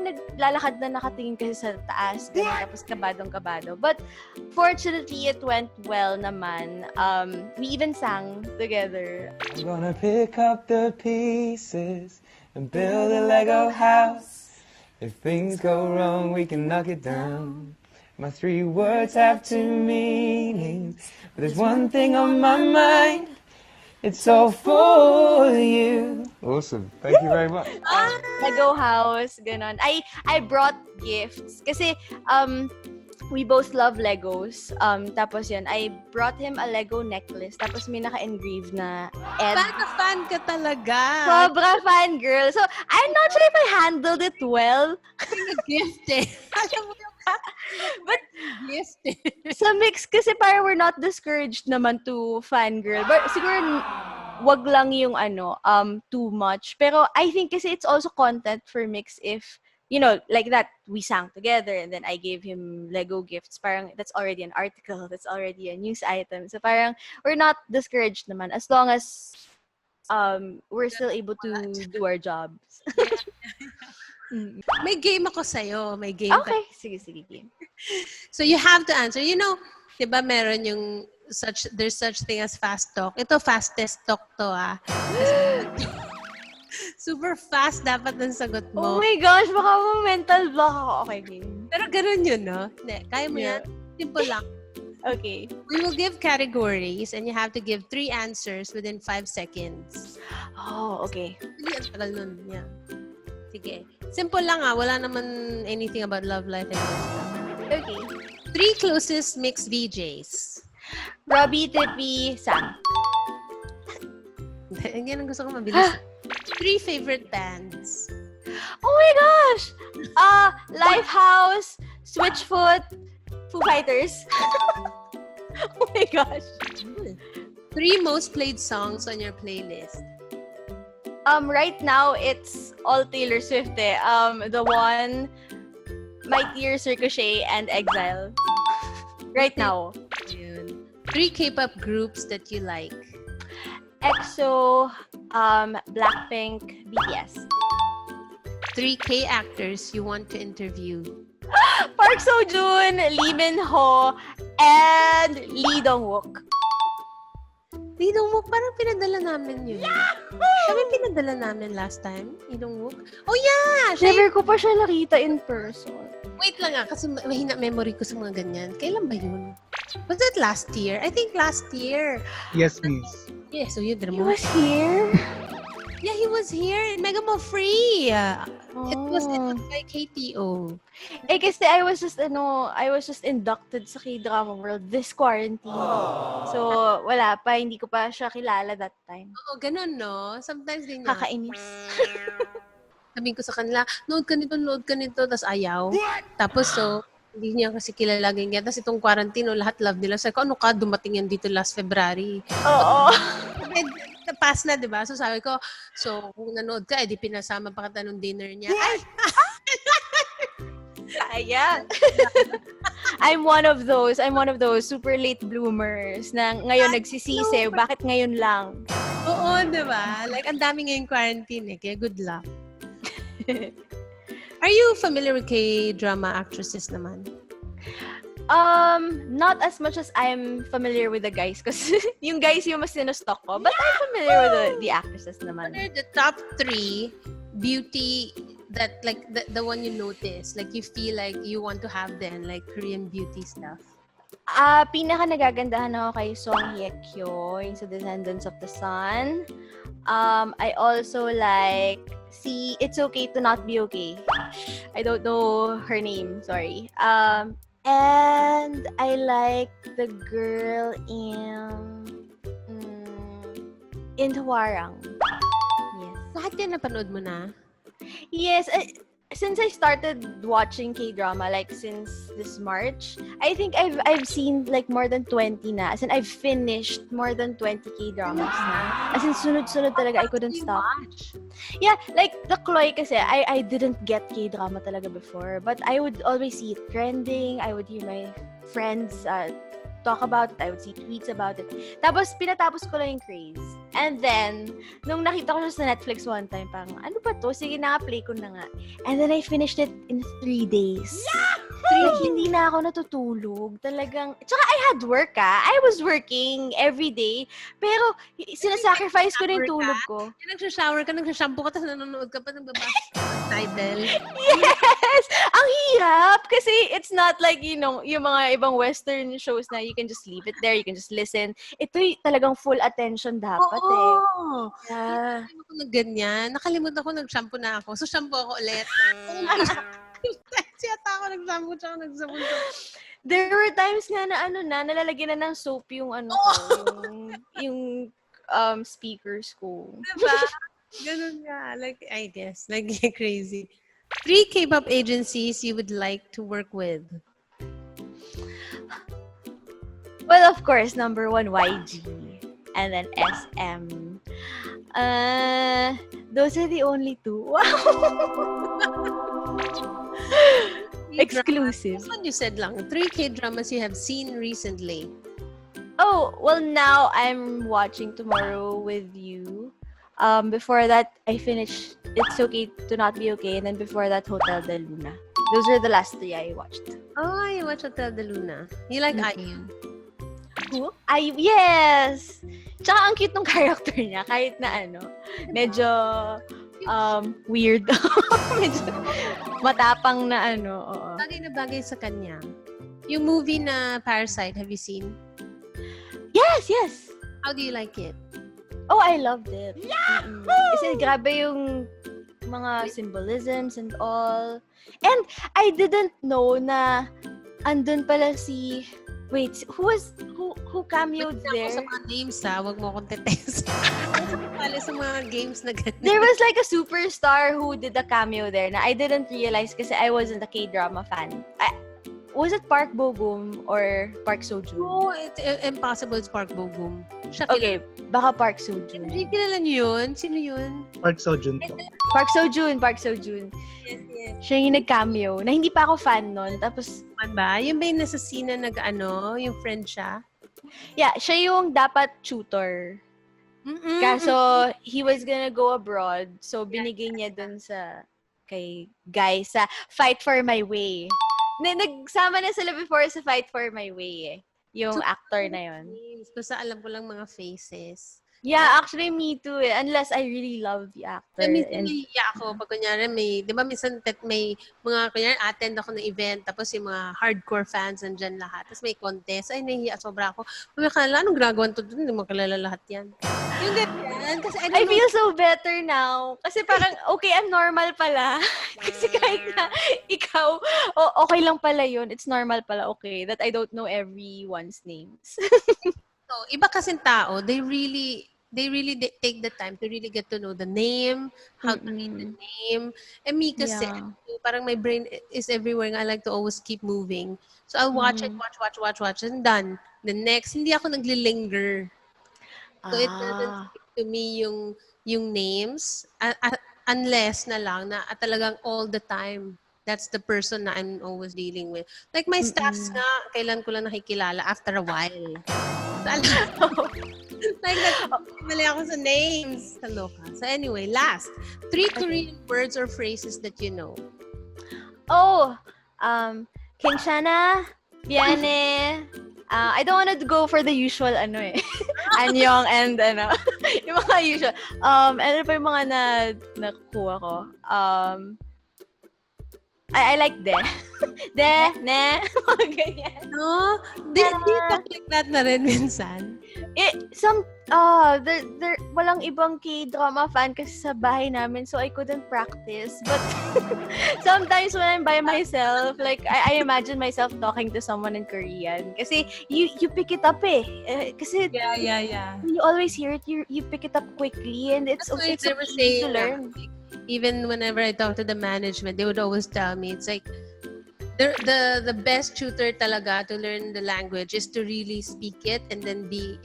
naglalakad na nakatingin kasi sa taas, ganun, tapos kabadong-kabado. But, fortunately, it went well naman. We even sang together. I'm gonna pick up the pieces and build a Lego house. If things go wrong, we can knock it down. My 3 words have 2 meanings, but there's one thing on my mind. It's all for you. Awesome. Thank you very much. Lego house, ganon. I brought gifts kasi we both love Legos. Tapos yun, I brought him a Lego necklace. Tapos may naka-engrave na Ed. Fan ka talaga. Sobra fan girl. So, I'm not sure if I handled it well. Gift eh. But, gift eh. sa MYX kasi parang we're not discouraged naman to fangirl. But siguro, wag lang yung too much. Pero I think kasi it's also content for MYX if like that, we sang together and then I gave him Lego gifts. Parang that's already an article, that's already a news item. So parang we're not discouraged naman as long as we're still able to do our jobs. May game ako sa'yo. May game pa. Okay, sige. So you have to answer. Di ba meron yung there's such thing as fast talk. Ito, fastest talk to, Super fast dapat ng sagot mo. Oh my gosh, baka mental block ako. Okay, game. Pero ganun yun, no? Kaya mo yan. Simple lang. Okay. We will give categories and you have to give 3 answers within 5 seconds. Oh, okay. Hindi, ang tagal nun. Yeah. Sige. Simple lang Wala naman anything about love life and stuff. Okay. 3 closest MYX VJs. Robbie, Tippy, Sam. Yan ang gusto ko mabilis. 3 favorite bands. Oh my gosh! Lifehouse, Switchfoot, Foo Fighters. Oh my gosh. 3 most played songs on your playlist. Right now, it's all Taylor Swift The One, My Tears, Ricochet, and Exile. Right now. Yun. 3 K-pop groups that you like. EXO, Blackpink, BTS. 3 K actors you want to interview. Park Seo-joon, Lee Min-ho, and Lee Dong-wook. Lee Dong-wook, parang pinadala namin yun. Kami pinadala namin last time, Lee Dong-wook. Oh yeah! Never ko pa siya nakita in person. Wait lang kasi mahina memory ko sa mga ganyan. Kailan ba yun? Was that last year? I think last year. Yes, miss. Yeah, so yun. He was here? Yeah, he was here in Mega Mall Free. It was Oh. by KTO. Kasi I was just inducted sa K-drama world this quarantine. So, wala pa. Hindi ko pa siya kilala that time. Oo, ganun, no? Sometimes din yun. Kakainis. Sabihin ko sa kanila, load ka nito, tapos ayaw. Tapos, hindi niya kasi kilala ganyan. Tapos itong quarantine, lahat love nila. Sabi ko, ano ka, dumating yan dito last February. Oo. Pass na, di ba? So sabi ko, kung nanood ka, edi pinasama pa kita nung dinner niya. Ay! Ayan. I'm one of those super late bloomers na ngayon nagsisisi. Bakit ngayon lang? Oo, di ba? Like, ang dami ngayong quarantine kaya good luck. Are you familiar with K-drama actresses naman? Not as much as I'm familiar with the guys kasi yung guys yung mas sinustock ko. But I'm familiar with the actresses naman. What are the top 3 beauty that, like, the one you notice? Like, you feel like you want to have them, like Korean beauty stuff? Pinaka nagagandahan ako kay Song Hye Kyo, yung sa Descendants of the Sun. I also like It's Okay to Not Be Okay. I don't know her name, sorry. And I like the girl in Hwarang. Yes. Lahat yan napanood mo na? Yes, since I started watching K-drama like since this March, I think I've seen like more than 20 na. As in, I've finished more than 20 K-dramas na. As in, sunod-sunod talaga. I couldn't stop. Yeah, like the Chloe kasi, I didn't get K-drama talaga before. But I would always see it trending. I would hear my friends talk about it. I would see tweets about it. Tapos, pinatapos ko lang yung craze. And then, nung nakita ko siya sa Netflix one time, parang, ano ba to? Sige na, play ko na nga. And then, I finished it in 3 days. Like, hindi na ako natutulog. Talagang, tsaka I had work I was working every day. Pero, sinasacrifice ko na yung tulog ko. Yung nagsha-shower ka, nagsha-shampoo ka, tapos nanonood ka pa, nagbabasa ng title. Yes! Ang hirap! Kasi it's not like, yung mga ibang Western shows na you can just leave it there, you can just listen. Ito talagang full attention dapat Oo! Yeah. Nakalimutan ko na ganyan. Nakalimutan ko, nag-shampoo na ako. So, shampoo ako ulit. Siyata ako nag-shampoo, tsaka nag-shampoo. There were times nga na nalalagyan na ng soap yung yung speakers ko. Diba? Ganun nga. Like, I guess. Like, crazy. 3 K-pop agencies you would like to work with? Well, of course, number 1, YG. And then SM. Those are the only 2. Wow! Exclusive. This one you said lang. 3 K-dramas you have seen recently. Oh, well, now I'm watching Tomorrow with You. Before that, I finished It's Okay to Not Be Okay, and then before that, Hotel de Luna. Those were the last 3 I watched. Oh, you watch Hotel de Luna. You like IU? Who? Yes! Tsaka ang cute ng character niya, kahit na medyo weird. Medyo matapang na oo. Bagay na bagay sa kanya. Yung movie na Parasite, have you seen? Yes! How do you like it? Oh, I loved it. Kasi grabe yung mga symbolisms and all. And I didn't know na andun pala si... Wait, who cameoed there? Sa mga names huwag mo akong tetes. Pala sa mga games na ganyan. There was like a superstar who did a cameo there na I didn't realize kasi I wasn't a K-drama fan. Was it Park Bo-gum or Park Seo-joon? Oh, it's impossible it's Park Bo-gum. Okay, baka Park Seo-joon. Hindi kilala niyo yun? Sino yun? Park Seo-joon po. Park Seo-joon. Yes. Siya yung nag-cameo na hindi pa ako fan nun. Tapos, Man ba? Yung ba yung nasa scene na yung friend siya? yeah, siya yung dapat tutor. Kaso, he was gonna go abroad. So, binigay niya dun kay Guy sa Fight for My Way. Nagsama na sila before sa Fight for My Way eh. Yung actor na yon. Basta alam ko lang mga faces. Yeah, actually me too eh. Unless I really love the actor. Minsan nahihiya ako pag kunyari di ba minsan may mga kunyari attend ako ng event tapos yung mga hardcore fans nandyan lahat. Tapos may contest. Ay, nahihiya sobra ako. May kalala, anong ginagawa to doon? Hindi mo kalala lahat yan. Yung ganyan. Kasi I feel so better now. Kasi parang, okay, I'm normal pala. Kasi kahit na ikaw, okay lang pala yun. It's normal pala, okay. That I don't know everyone's names. So, iba kasing tao, they really take the time to really get to know the name, how to read the name. And me kasi, parang my brain is everywhere. I like to always keep moving. So, I'll watch it, watch, and done. The next, hindi ako naglilinger. So, it doesn't stick to me yung names, unless na lang na talagang all the time. That's the person na I'm always dealing with. Like my staffs nga, kailan ko lang nakikilala after a while. Like mali ako sa names. Kaloka. So anyway, last. 3 Korean words or phrases that you know. Oh, 괜찮아, 미안해. I don't want to go for the usual Annyeong and yung mga usual. Ano pa yung mga nakuha ko? I like de, ne, mga ganyan. No? Di talk like that na rin minsan. Walang ibang K-drama fan kasi sa bahay namin, so I couldn't practice. But sometimes when I'm by myself, like, I imagine myself talking to someone in Korean. Kasi you pick it up kasi Yeah. you always hear it, you pick it up quickly, and it's okay to learn. Even whenever I talk to the management, they would always tell me, it's like, the best tutor talaga to learn the language is to really speak it and then be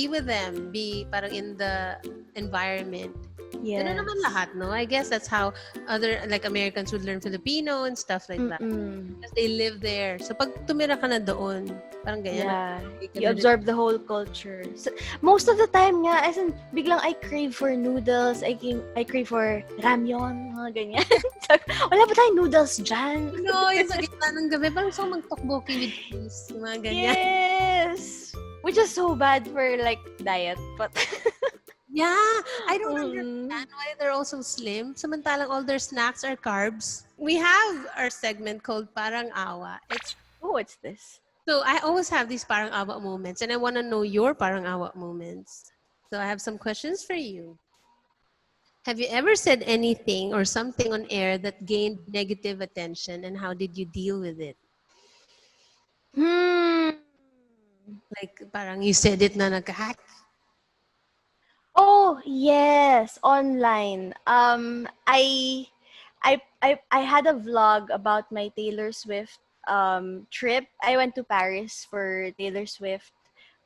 with them, be parang in the environment. Yes. Ganun naman lahat, no? I guess that's how other, like, Americans would learn Filipino and stuff like that. Because they live there. So, pag tumira ka na doon, parang ganyan. Yeah. You absorb the whole culture. So, most of the time nga, as in, biglang I crave for noodles, I crave for ramyeon, mga ganyan. Wala ba tayong noodles dyan? No, yung sa gitna ng gabi, parang gusto magtokboki with cheese, mga ganyan. Yes! Which is so bad for, like, diet. But, yeah, I don't understand why they're also slim. Samantalang all their snacks are carbs. We have our segment called Parang Awa. what's this? So I always have these Parang Awa moments, and I want to know your Parang Awa moments. So I have some questions for you. Have you ever said anything or something on air that gained negative attention, and how did you deal with it? Like, parang you said it na nagka-hack. Oh, yes, online. I had a vlog about my Taylor Swift trip. I went to Paris for Taylor Swift.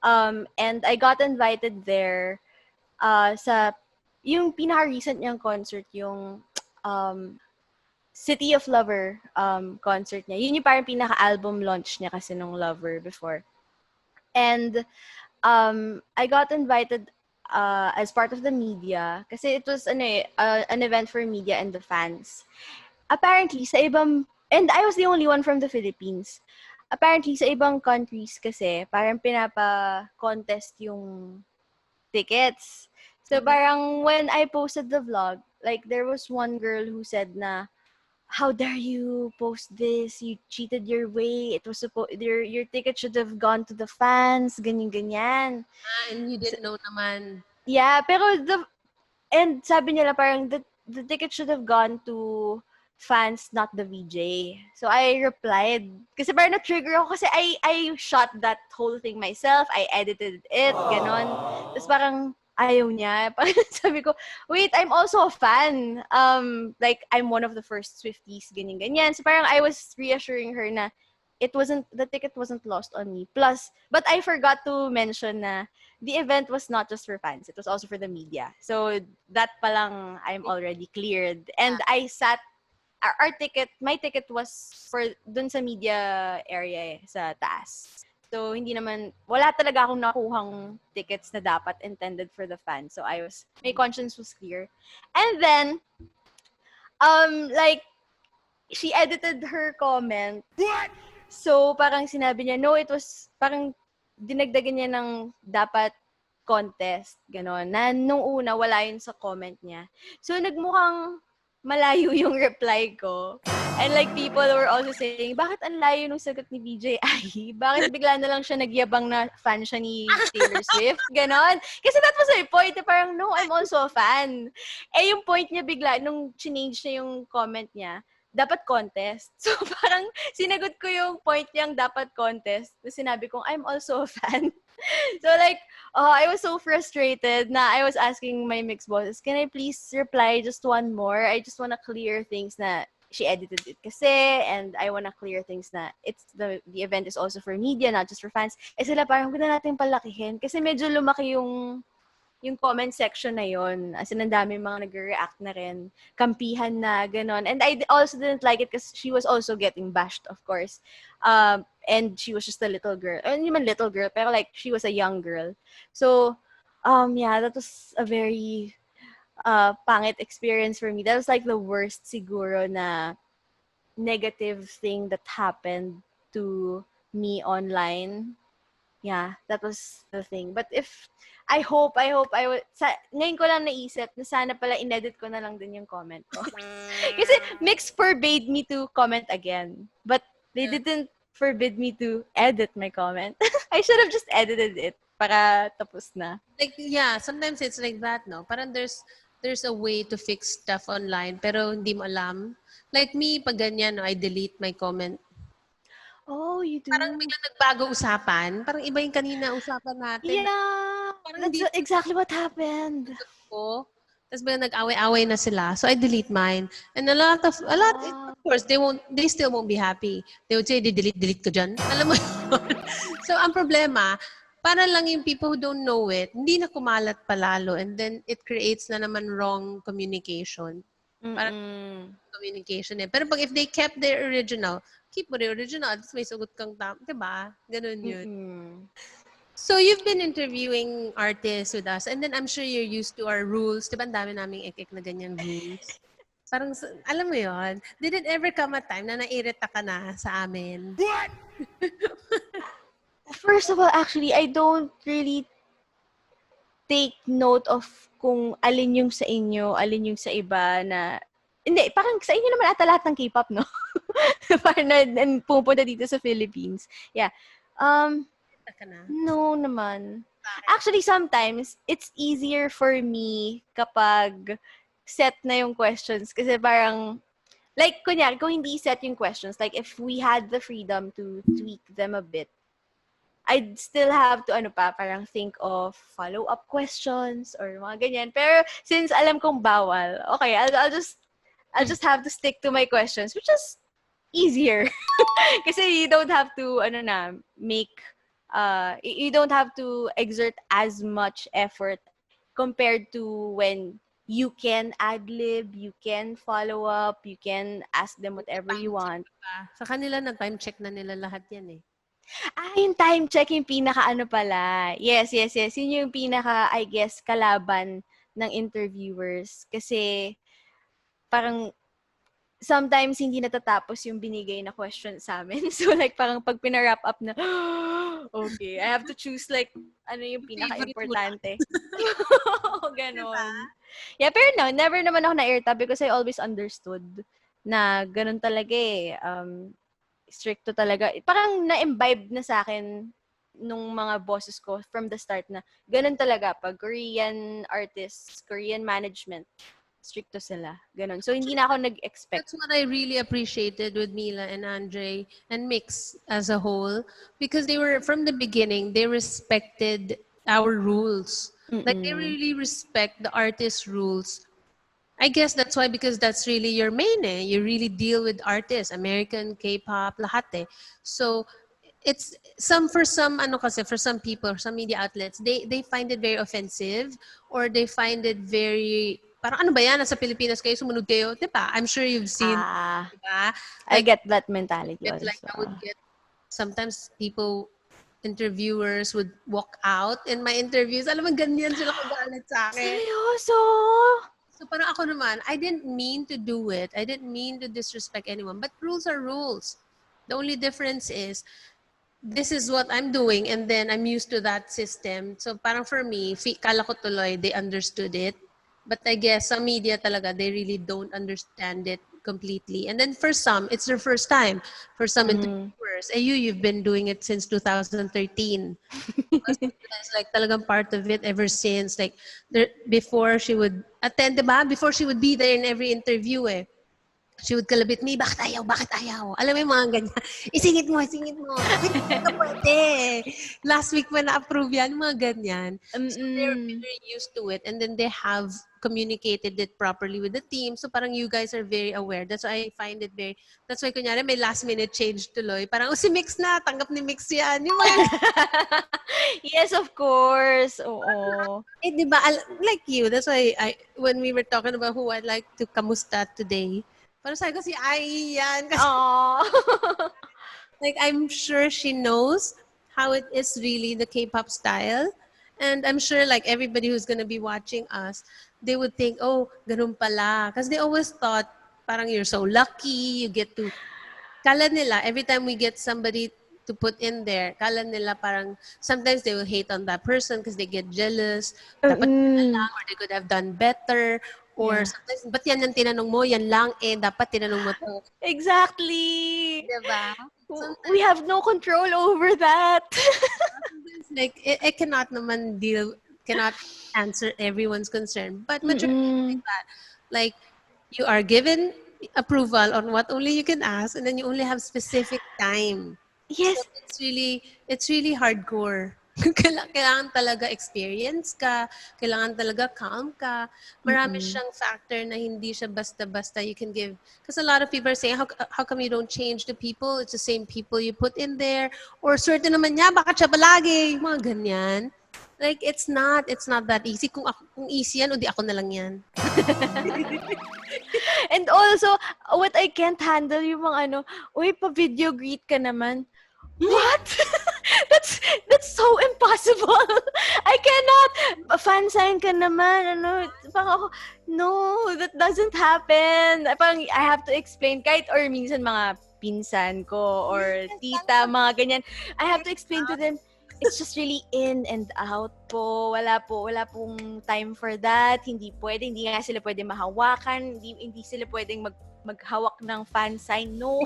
And I got invited there sa yung pinaka-recent niyang concert, yung City of Lover concert niya. Yun yung parang pinaka-album launch niya kasi nung Lover before. And I got invited as part of the media kasi it was an event for media and the fans. Apparently, sa ibang, and I was the only one from the Philippines. Apparently, sa ibang countries kasi, parang pinapa-contest yung tickets. So, parang when I posted the vlog, like, there was one girl who said na, how dare you post this? You cheated your way. It was your ticket should have gone to the fans, ganyan-ganyan. And you didn't know naman. Yeah, pero and sabi nila parang the ticket should have gone to fans, not the VJ. So I replied, kasi parang na-trigger ako kasi I shot that whole thing myself. I edited it, ganon. Tapos parang ayaw niya. Parang sabi ko, wait, I'm also a fan. Like, I'm one of the first Swifties, ganyan-ganyan. So parang I was reassuring her na the ticket wasn't lost on me. Plus, but I forgot to mention na the event was not just for fans. It was also for the media. So, that palang I'm already cleared. And I sat, my ticket was for dun sa media area sa taas. So, wala talaga akong nakuhang tickets na dapat intended for the fans. So, my conscience was clear. And then, like, she edited her comment. What? So, parang sinabi niya, no, it was, parang dinagdagan niya ng dapat contest, gano'n. Na nung una, wala yun sa comment niya. So, nagmukhang malayo yung reply ko. And like, people were also saying, bakit ang layo nung sagot ni VJ Ai? Bakit bigla na lang siya nagyabang na fan siya ni Taylor Swift? Ganon. Kasi that was my point. Parang, no, I'm also a fan. Eh, yung point niya bigla, nung change niya yung comment niya, dapat contest. So, parang sinagot ko yung point niyang dapat contest. Tapos sinabi kong, I'm also a fan. So, like, I was so frustrated na I was asking my mix bosses, can I please reply just one more? I just wanna clear things na she edited it kasi, and I wanna clear things na the event is also for media, not just for fans. Eh sila parang, huwag na natin palakihin. Kasi medyo lumaki yung comment section na yon. As in, ang dami mga nag-react na rin. Kampihan na, ganon. And I also didn't like it because she was also getting bashed, of course. And she was just a little girl. Hindi man little girl, pero like, she was a young girl. So, yeah, that was a very pangit experience for me. That was like the worst siguro na negative thing that happened to me online. Yeah, that was the thing. But I hope I would, ngayon ko lang naisip na sana pala inedit ko na lang din yung comment ko. Kasi Mix forbade me to comment again. But they didn't forbid me to edit my comment. I should have just edited it para tapos na. Like, yeah, sometimes it's like that, no? Parang there's a way to fix stuff online, pero hindi mo alam. Like me, pag ganyan, no, I delete my comment. Oh, you do? Parang biglang nagbago usapan. Parang iba yung kanina usapan natin. Yeah, that's exactly what happened. Tapos biglang nag-away-away na sila. So I delete mine. And a lot, of course, they still won't be happy. They would say, delete ko dyan. Alam mo yun? So ang problema, para lang yung people who don't know it, hindi na kumalat palalo. And then it creates na naman wrong communication. Parang communication eh. Pero pag if they kept their original, keep mo the original, at least may sugot kang diba? Ganun yun. So you've been interviewing artists with us, and then I'm sure you're used to our rules. Diba ang dami naming ek-ek na ganyan rules? Parang, alam mo yun, did it ever come a time na nairita ka na sa amin? What? First of all, actually, I don't really take note of kung alin yung sa inyo, alin yung sa iba na... Hindi, parang sa inyo naman ata lahat ng K-pop, no? Parang pumunta dito sa Philippines. Yeah. No naman. Actually, sometimes, it's easier for me kapag set na yung questions. Kasi parang, like, kunyari, kung hindi set yung questions, like, if we had the freedom to tweak them a bit, I'd still have to, parang think of follow-up questions or mga ganyan. Pero, since alam kong bawal, okay, I'll just have to stick to my questions, which is easier. Kasi you don't have to, you don't have to exert as much effort compared to when you can ad-lib, you can follow up, you can ask them whatever you Time check want. pa. Sa kanila, nag-time check na nila lahat yan eh. Yung time check yung pinaka-ano pala. Yes, yes, yes. Yun yung pinaka, I guess, kalaban ng interviewers. Kasi parang sometimes hindi natatapos yung binigay na question sa amin. So like parang pag pina-wrap up na, okay, I have to choose like ano yung Favorite mo lang. pinaka-importante. Ganon. Yeah, pero no, never naman ako na-airtab because I always understood na ganun talaga eh. Stricto talaga. Parang na-imbibe na sa akin nung mga bosses ko from the start na ganun talaga. Pag Korean artists, Korean management, stricto sila. Ganun. So, hindi na ako nag-expect. That's what I really appreciated with Mila and Andre and Mix as a whole, because they were from the beginning, they respected our rules. Like they really respect the artist rules. I guess that's why, because that's really your main eh. You really deal with artists, American, K-pop, lahat eh. So it's for some people, some media outlets, they find it very offensive, or they find it very parang ano ba yan, nasa Pilipinas kayo, sumunod kayo, di ba? I'm sure you've seen, di ba? I get that mentality also. Like I would get, sometimes interviewers would walk out in my interviews. Alam mo, ganyan sila kagalit sa akin. Seryoso? So parang ako naman, I didn't mean to do it. I didn't mean to disrespect anyone. But rules are rules. The only difference is, this is what I'm doing and then I'm used to that system. So parang for me, kala ko tuloy, they understood it. But I guess some media talaga, they really don't understand it completely. And then for some, it's their first time. For some interviewers, you've been doing it since 2013. It's like talagang part of it ever since. Like before she would attend, diba? Before she would be there in every interview eh. She would kalabit me, bakit ayaw? Alam mo yung mga ganyan. Isingit mo. Hindi ka pwede. Last week pa na-approve yan, mga ganyan. So they're very used to it. And then they have communicated it properly with the team. So parang you guys are very aware. That's why I find it very, that's why kunyari may last minute change tuloy. Parang, si Mix na, tanggap ni Mix yan. Yung mga Yes, of course. Oo. eh, di ba, like you, that's why when we were talking about who I'd like to kamusta today, parang sabi ko si Ai yan. Kasi, like, I'm sure she knows how it is really the K-pop style. And I'm sure like everybody who's gonna be watching us, they would think, oh, ganun pala. Because they always thought, parang you're so lucky, you get to, kala nila, every time we get somebody to put in there, kala nila parang, sometimes they will hate on that person because they get jealous. Dapat na lang, or they could have done better. Or sometimes, ba't yan yung tinanong mo? Yan lang eh, dapat tinanong mo to. Exactly. Diba? We have no control over that. Like, it cannot answer everyone's concern. But majority like that. Like, you are given approval on what only you can ask, and then you only have specific time. Yes. So it's really hardcore. Kailangan talaga experience ka, kailangan talaga calm ka. Marami siyang factor na hindi siya basta-basta you can give. Because a lot of people are saying, how come you don't change the people? It's the same people you put in there. Or swerte naman niya, baka siya palagi. Mga ganyan. Like, it's not that easy. Kung easy yan, o di ako na lang yan. And also, what I can't handle yung mga uy, pa-video greet ka naman. What? That's so impossible. I cannot. Fan sign ka naman. Parang ako, no, that doesn't happen. Parang I have to explain. Kahit or minsan mga pinsan ko or tita, mga ganyan. I have to explain to them, it's just really in and out po. Wala pong time for that. Hindi nga sila pwede mahawakan. Hindi sila pwedeng maghawak ng fan sign. No.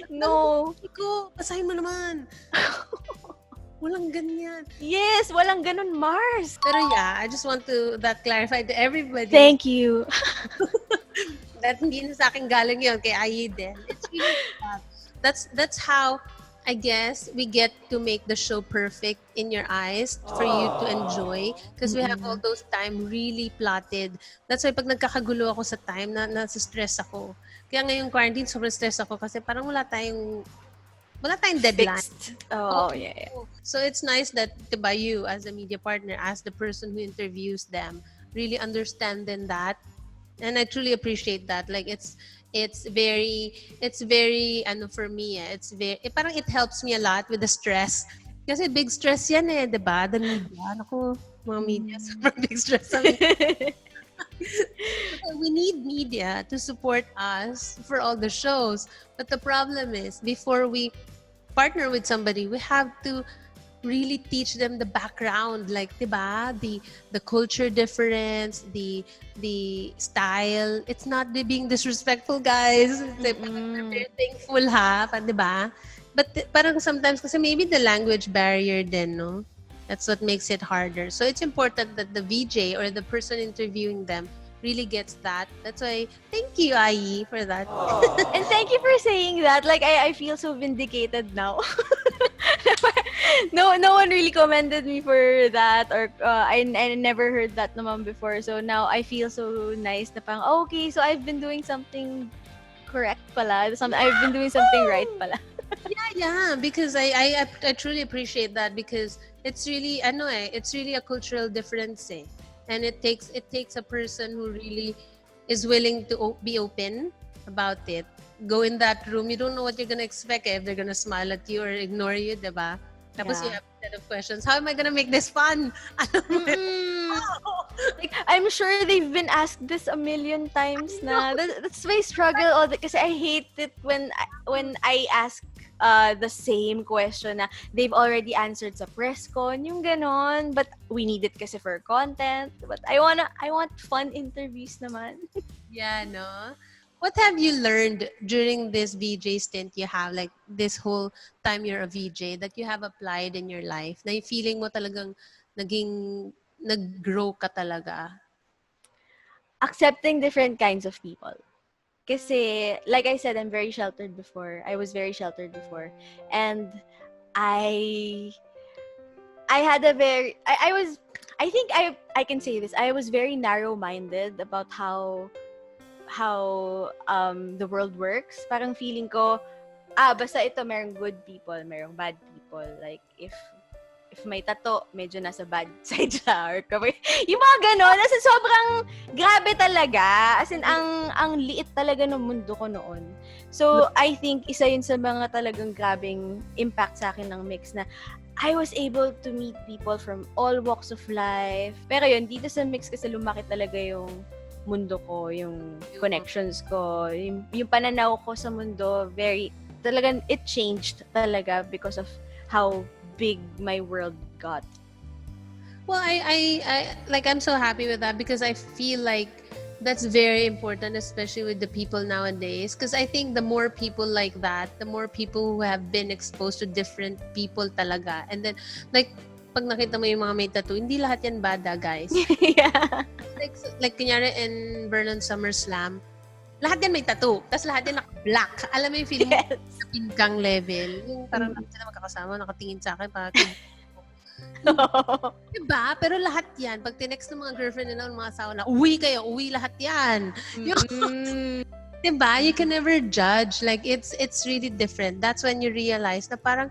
No. Iko, basahin mo naman. Walang ganyan. Yes, walang ganun, Mars. Pero yeah, I just want to clarify to everybody. Thank you. That hindi na sa akin galing yun, kay Ai din. It's really that's how I guess we get to make the show perfect in your eyes for you to enjoy, because we have all those time really plotted. That's why pag nagkakagulo ako sa time, nasa-stress ako. Kaya ngayong quarantine, sobrang stress ako kasi parang wala tayong deadline. Fixed. Oh, yeah. So it's nice that, diba, you as a media partner, as the person who interviews them, really understand in that. And I truly appreciate that. Like it's very for me, it's very parang it helps me a lot with the stress. Kasi big stress yan eh, 'di ba? The media. Naku, mga media sobrang big stress sa amin. We need media to support us for all the shows. But the problem is, before we partner with somebody, we have to really teach them the background, like, diba, the culture difference, the style. It's not being disrespectful, guys. We're very thankful, ha, diba? But parang sometimes, kasi maybe the language barrier din, no? That's what makes it harder. So it's important that the VJ or the person interviewing them really gets that. That's why, thank you, Ai, for that. And thank you for saying that. Like, I feel so vindicated now. No one really commended me for that, or I never heard that naman before. So now I feel so nice na pang, oh, okay, so I've been doing something correct pala. I've been doing something right pala. Yeah, because I truly appreciate that, because it's really it's really a cultural difference, eh. And it takes a person who really is willing to be open about it. Go in that room, you don't know what you're gonna expect, eh, if they're gonna smile at you or ignore you, diba? Tapos you have a set of questions. How am I gonna make this fun? Like, I'm sure they've been asked this a million times na. That's my struggle. Kasi I hate it when I ask the same question na they've already answered sa press con, yung ganon. But we need it kasi for content. But I want fun interviews naman. Yeah, no? What have you learned during this VJ stint you have, like this whole time you're a VJ, that you have applied in your life? Na yung feeling mo talagang nag-grow ka talaga? Accepting different kinds of people. Kasi, like I said, I'm very sheltered before. I was very sheltered before. And I had a very... I think I can say this. I was very narrow-minded about how the world works. Parang feeling ko, basta ito, merong good people, merong bad people. Like, if may tato, medyo nasa bad side siya. Or yung mga ganon. Kasi sobrang grabe talaga. As in, ang liit talaga ng mundo ko noon. So, I think isa yun sa mga talagang grabing impact sa akin ng MYX, na I was able to meet people from all walks of life. Pero yun, dito sa MYX kasi lumaki talaga yung mundo ko, yung connections ko, yung pananaw ko sa mundo, talagang it changed talaga because of how big my world got. Well, I'm so happy with that, because I feel like that's very important, especially with the people nowadays. Because I think the more people like that, the more people who have been exposed to different people talaga. And then, like, pag nakita mo yung mga may tattoo, hindi lahat yan bada, guys. Yeah. Like kunyari in Berlin SummerSlam, lahat yan may tattoo. Tapos lahat yan naka-black. Alam mo yung feeling mo, pinkang level. Yung parang sila magkakasama, nakatingin sa akin, parang diba? Pero lahat yan, pag tinext ng mga girlfriend nila, ng mga asawa na, uwi kayo, uwi lahat yan. Diba? You can never judge. Like, it's really different. That's when you realize na parang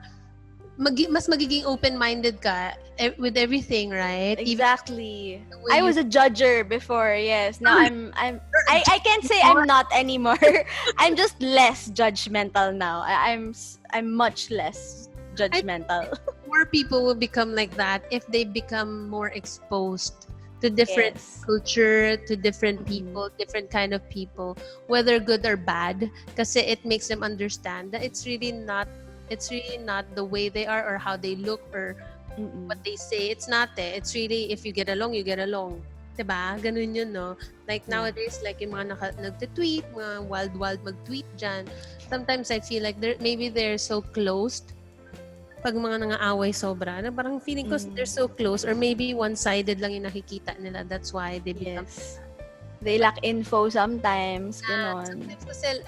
mas magiging open-minded ka with everything, right? Exactly. I was a judger before, yes. Now I can't say I'm not anymore. I'm just less judgmental now. I'm much less judgmental. More people will become like that if they become more exposed to different culture, to different people, different kind of people, whether good or bad, kasi it makes them understand that it's really not the way they are or how they look or what they say. It's not eh. It's really, if you get along, you get along. Diba? Ganun yun, no? Like nowadays, like yung mga nagtitweet, mga wild mag-tweet dyan. Sometimes I feel like maybe they're so closed. Pag mga nangaaway sobra, na parang feeling ko they're so close, or maybe one-sided lang yung nakikita nila. That's why they become... They lack info sometimes. Ganon. Sometimes kasi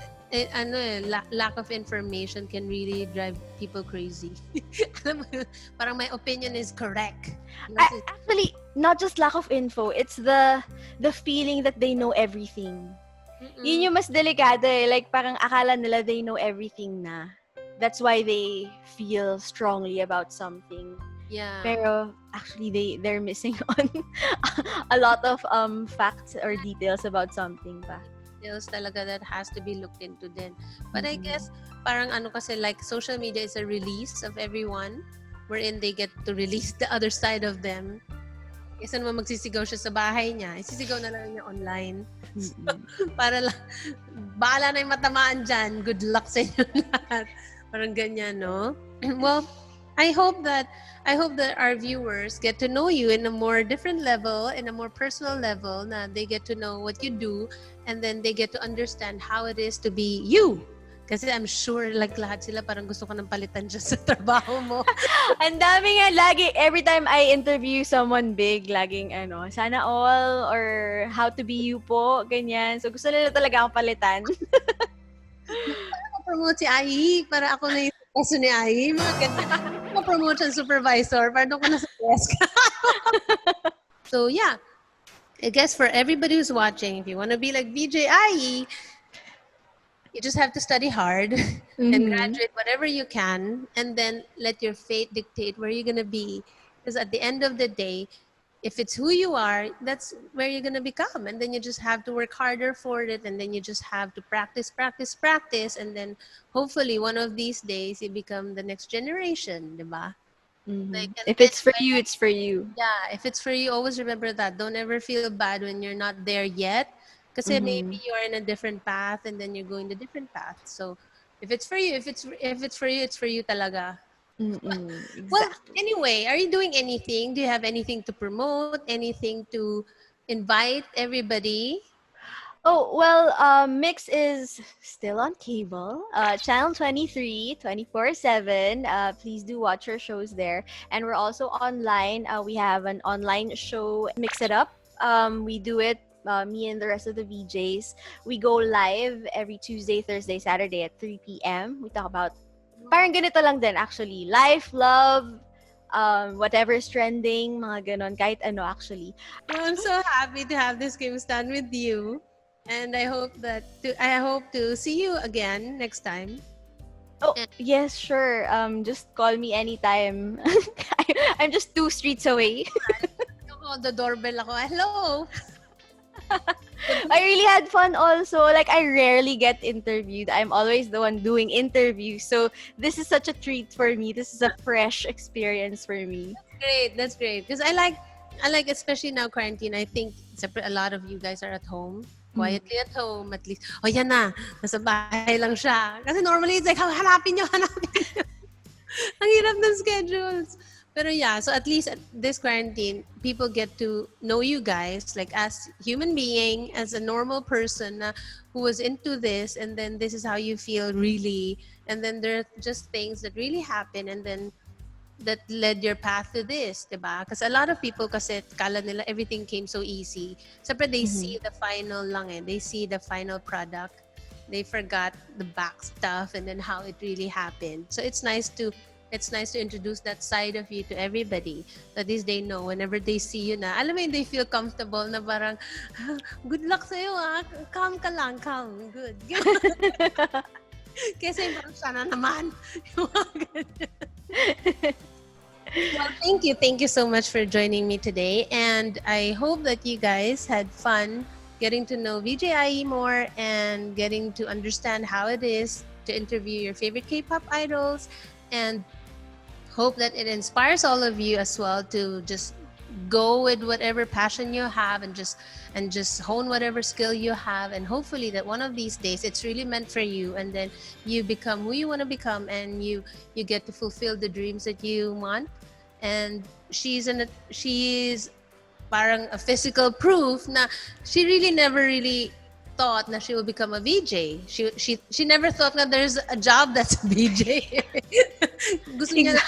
lack of information can really drive people crazy. Parang my opinion is correct. Actually, not just lack of info, it's the feeling that they know everything. Yun yung mas delikado eh. Like, parang akala nila they know everything na. That's why they feel strongly about something. Yeah. Pero actually they're missing on a lot of facts or details about something pa. Details talaga that has to be looked into din. But I Mm-mm. guess, parang ano kasi, like, social media is a release of everyone wherein they get to release the other side of them. Kesa naman magsisigaw siya sa bahay niya, isisigaw na lang niya online. Mm-mm. Para lang, bahala na yung matamaan dyan. Good luck sa inyo lahat. Parang ganyan, no? Well, I hope that our viewers get to know you in a more different level, in a more personal level, na they get to know what you do, and then they get to understand how it is to be you. Kasi I'm sure like lahat sila parang gusto ko ng palitan dyan sa trabaho mo. Ang dami nga lagi, every time I interview someone big, laging sana all or how to be you po, ganyan. So gusto nila talaga akong palitan. Promote si Ai para ako na yung kaso ni Ai. Mga ganyan. Ako promotion supervisor para doon ko na sa desk. So yeah, I guess for everybody who's watching, if you want to be like VJ Ai, you just have to study hard and graduate whatever you can, and then let your fate dictate where you're going to be. Because at the end of the day, if it's who you are, that's where you're going to become. And then you just have to work harder for it. And then you just have to practice, practice, practice. And then hopefully one of these days you become the next generation, diba? Like, and If then, it's for you, it's for you. yeah, if it's for you, always remember that. Don't ever feel bad when you're not there yet. Because maybe you're in a different path and then you're going the different path. So if it's for you, if it's for you, it's for you talaga. Exactly. Well, anyway, are you doing anything? Do you have anything to promote? Anything to invite everybody? Oh, well, Mix is still on cable. Channel 23, 24/7. Please do watch our shows there. And we're also online. We have an online show, Mix It Up. We do it, me and the rest of the VJs. We go live every Tuesday, Thursday, Saturday at 3 p.m. We talk about, parang ganito lang din actually. Life, love, whatever's trending, mga ganon. Kahit ano actually. Well, I'm so happy to have this game stand with you. And I hope to see you again next time. Oh, yes, sure. Just call me anytime. I'm just 2 streets away. Ako, the doorbell ako. Hello! I really had fun also. Like, I rarely get interviewed. I'm always the one doing interviews. So, this is such a treat for me. This is a fresh experience for me. Great, that's great. Because I like, especially now quarantine, I think a lot of you guys are at home. Quietly at home, at least. Oh, yan na. Nasa bahay lang siya. Kasi normally, it's like, hanapin nyo. Ang hirap ng schedules. Pero yeah, so at least at this quarantine, people get to know you guys, like as human being, as a normal person who was into this, and then this is how you feel really. And then there are just things that really happen, and then that led your path to this, diba? Because a lot of people kasi kala nila everything came so easy. Siyempre, they see the final lang eh. They see the final product. They forgot the back stuff and then how it really happened. So it's nice to introduce that side of you to everybody. That is, they know whenever they see you na, alam mo yun, they feel comfortable na parang, good luck sa'yo ah. Calm ka lang, calm. Good. Kasi parang sana naman. Well, thank you so much for joining me today, and I hope that you guys had fun getting to know VJ Ai more and getting to understand how it is to interview your favorite K-pop idols, and hope that it inspires all of you as well to just go with whatever passion you have and just hone whatever skill you have, and hopefully that one of these days it's really meant for you, and then you become who you want to become, and you get to fulfill the dreams that you want. And she's parang a physical proof na she really never really thought na she will become a VJ. She never thought that there's a job that's a VJ. Gusto niya,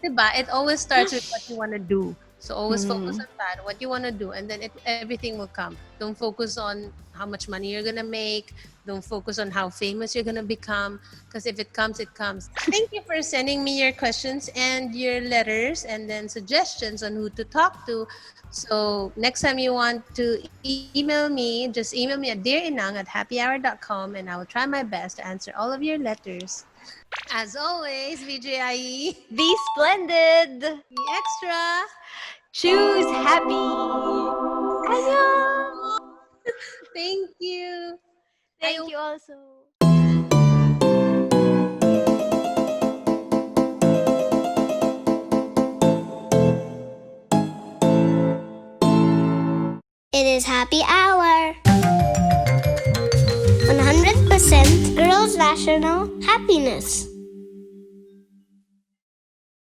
diba? It always starts with what you want to do. So always focus on that, what you want to do, and then everything will come. Don't focus on how much money you're going to make. Don't focus on how famous you're going to become, because if it comes, it comes. Thank you for sending me your questions and your letters and then suggestions on who to talk to. So next time you want to email me, just email me at dearinang@happyhour.com, and I will try my best to answer all of your letters. As always, VJ Ai, Be splendid! the extra. Choose happy! Annyeong! Thank you. Thank you also. It is happy hour. 100% girls' national happiness.